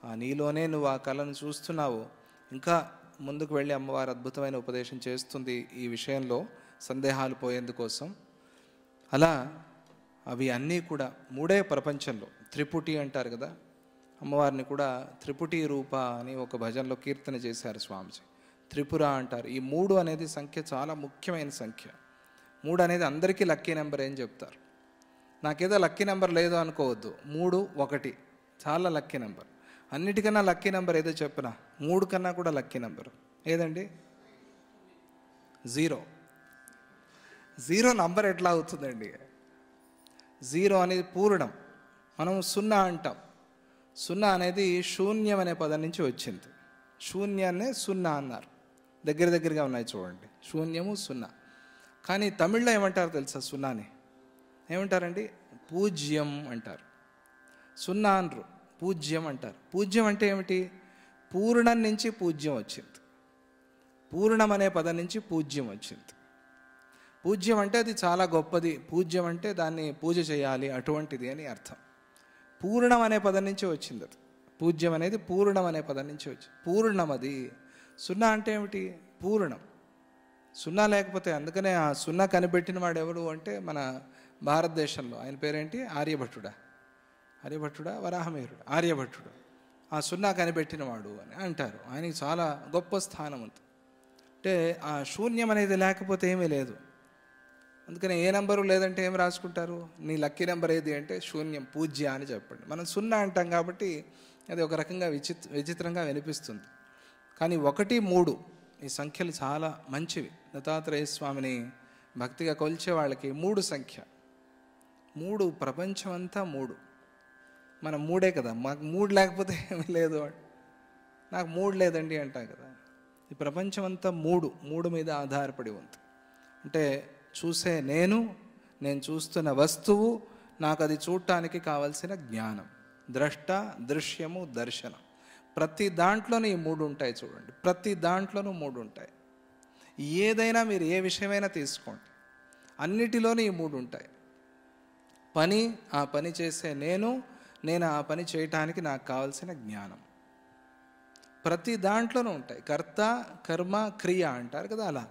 A: ఆ నీలోనే నువ్వు ఆ కళను చూస్తున్నావో, ఇంకా ముందుకు వెళ్ళి అమ్మవారు అద్భుతమైన ఉపదేశం చేస్తుంది ఈ విషయంలో సందేహాలు పోయేందుకోసం. అలా అవి అన్నీ కూడా మూడే ప్రపంచంలో. త్రిపుటి అంటారు కదా, అమ్మవారిని కూడా త్రిపుటి రూప అని ఒక భజనలో కీర్తన చేశారు స్వామిజీ. త్రిపుర అంటారు. ఈ 3 అనేది సంఖ్య చాలా ముఖ్యమైన సంఖ్య. 3 అనేది అందరికీ లక్కీ నెంబర్ అని చెప్తారు. నాకేదో లక్కీ నెంబర్ లేదు అనుకోవద్దు. 3, 1 చాలా లక్కీ నెంబర్. అన్నిటికన్నా లక్కీ నెంబర్ ఏదో చెప్పినా 3 కన్నా కూడా లక్కీ నెంబర్ ఏదండి? 0. 0 నంబర్ ఎట్లా అవుతుందండి? 0 అనేది పూర్ణం. మనం 0 అంటాం. 0 అనేది శూన్యం అనే పదం నుంచి వచ్చింది. శూన్యాన్నే 0 అన్నారు. దగ్గర దగ్గరగా ఉన్నాయి చూడండి, శూన్యము 0. కానీ తమిళ్లో ఏమంటారు తెలుసా? 0ని ఏమంటారండి? పూజ్యం అంటారు. 0 అనరు, పూజ్యం అంటారు. పూజ్యం అంటే ఏమిటి? పూర్ణం నుంచి పూజ్యం వచ్చింది. పూర్ణం అనే పదం నుంచి పూజ్యం వచ్చింది. పూజ్యం అంటే అది చాలా గొప్పది, పూజ్యం అంటే దాన్ని పూజ చేయాలి అటువంటిది అని అర్థం. పూర్ణం అనే పదం నుంచి వచ్చింది అది. పూజ్యం అనేది పూర్ణం అనే పదం నుంచి వచ్చింది. పూర్ణం అది. 0 అంటే ఏమిటి? పూర్ణం. 0 లేకపోతే, అందుకనే ఆ 0 కనిపెట్టిన వాడు ఎవరు అంటే మన భారతదేశంలో ఆయన పేరేంటి? ఆర్యభట్టుడా వరాహమిహిరుడు? ఆర్యభట్టుడు. ఆ 0 కనిపెట్టినవాడు అని అంటారు. ఆయనకి చాలా గొప్ప స్థానం ఉంది. అంటే ఆ శూన్యం అనేది లేకపోతే ఏమీ లేదు. అందుకని ఏ నెంబరు లేదంటే ఏం రాసుకుంటారు? నీ లక్కీ నెంబర్ ఏది అంటే శూన్యం, పూజ్య అని చెప్పండి. మనం 0 అంటాం కాబట్టి అది ఒక రకంగా విచిత్రంగా వినిపిస్తుంది. కానీ 1, 3 ఈ సంఖ్యలు చాలా మంచివి. దత్తాత్రేయ స్వామిని భక్తిగా కొలిచే వాళ్ళకి 3 సంఖ్య. 3 ప్రపంచం అంతా 3. మనం 3 కదా, మాకు 3 లేకపోతే ఏమీ లేదు. నాకు 3 లేదండి అంటాం కదా. ఈ ప్రపంచం అంతా 3 మీద ఆధారపడి ఉంది. అంటే చూసే నేను చూస్తున్న వస్తువు, నాకు అది చూడటానికి కావలసిన జ్ఞానం, ద్రష్ట, దృశ్యము, దర్శనం. ప్రతి దాంట్లోనూ ఈ 3 ఉంటాయి చూడండి. ప్రతి దాంట్లోనూ 3 ఉంటాయి. ఏదైనా మీరు ఏ విషయమైనా తీసుకోండి, అన్నిటిలోనూ ఈ 3 ఉంటాయి. పని, ఆ పని చేసే నేను ఆ పని చేయటానికి నాకు కావలసిన జ్ఞానం, ప్రతి దాంట్లోనూ ఉంటాయి. కర్త, కర్మ, క్రియ అంటారు కదా, అలా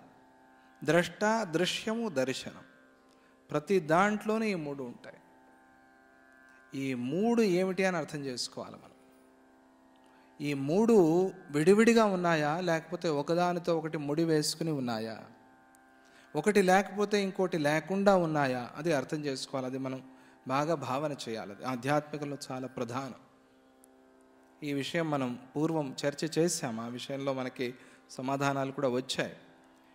A: ద్రష్ట, దృశ్యము, దర్శనం ప్రతి దాంట్లోనూ ఈ 3 ఉంటాయి. ఈ మూడు ఏమిటి అని అర్థం చేసుకోవాలి మనం. ఈ మూడు విడివిడిగా ఉన్నాయా, లేకపోతే ఒకదానితో ఒకటి ముడి వేసుకుని ఉన్నాయా, ఒకటి లేకపోతే ఇంకోటి లేకుండా ఉన్నాయా, అది అర్థం చేసుకోవాలి. అది మనం బాగా భావన చేయాలి. అది ఆధ్యాత్మికంలో చాలా ప్రధానం. ఈ విషయం మనం పూర్వం చర్చ చేశాం. ఆ విషయంలో మనకి సమాధానాలు కూడా వచ్చాయి.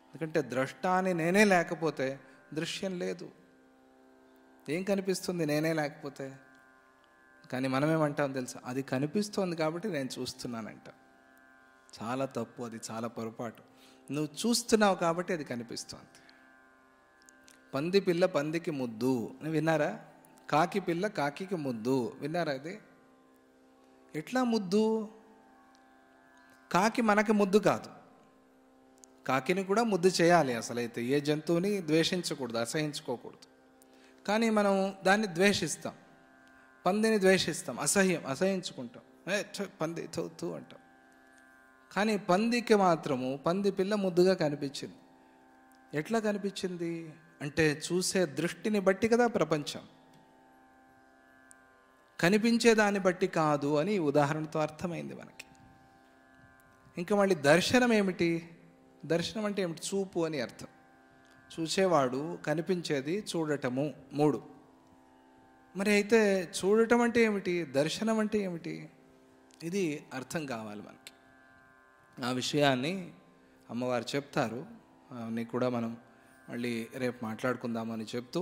A: ఎందుకంటే ద్రష్ట అని నేనే లేకపోతే దృశ్యం లేదు. ఏం కనిపిస్తుంది నేనే లేకపోతే? కానీ మనమేమంటాం తెలుసా? అది కనిపిస్తోంది కాబట్టి నేను చూస్తున్నానంట. చాలా తప్పు, అది చాలా పొరపాటు. నువ్వు చూస్తున్నావు కాబట్టి అది కనిపిస్తోంది. పంది పిల్ల పందికి ముద్దు విన్నారా? కాకి పిల్ల కాకికి ముద్దు విన్నారా? అది ఎట్లా ముద్దు? కాకి మనకి ముద్దు కాదు. కాకిని కూడా ముద్దు చేయాలి. అసలైతే ఏ జంతువుని ద్వేషించకూడదు, అసహించుకోకూడదు. కానీ మనం దాన్ని ద్వేషిస్తాం, పందిని ద్వేషిస్తాం, అసహించుకుంటాం. పంది తూ అంటాం. కానీ పందికి మాత్రము పంది పిల్ల ముద్దుగా కనిపించింది. ఎట్లా కనిపించింది అంటే చూసే దృష్టిని బట్టి కదా ప్రపంచం, కనిపించే దాన్ని బట్టి కాదు అని ఉదాహరణతో అర్థమైంది మనకి. ఇంకా మళ్ళీ దర్శనం ఏమిటి? దర్శనం అంటే ఏమిటి? చూపు అని అర్థం. చూసేవాడు, కనిపించేది, చూడటము, మూడు. మరి అయితే చూడటం అంటే ఏమిటి, దర్శనం అంటే ఏమిటి, ఇది అర్థం కావాలి మనకి. ఆ విషయాన్ని అమ్మవారు చెప్తారు. అన్నీ కూడా మనం మళ్ళీ రేపు మాట్లాడుకుందామని చెప్తూ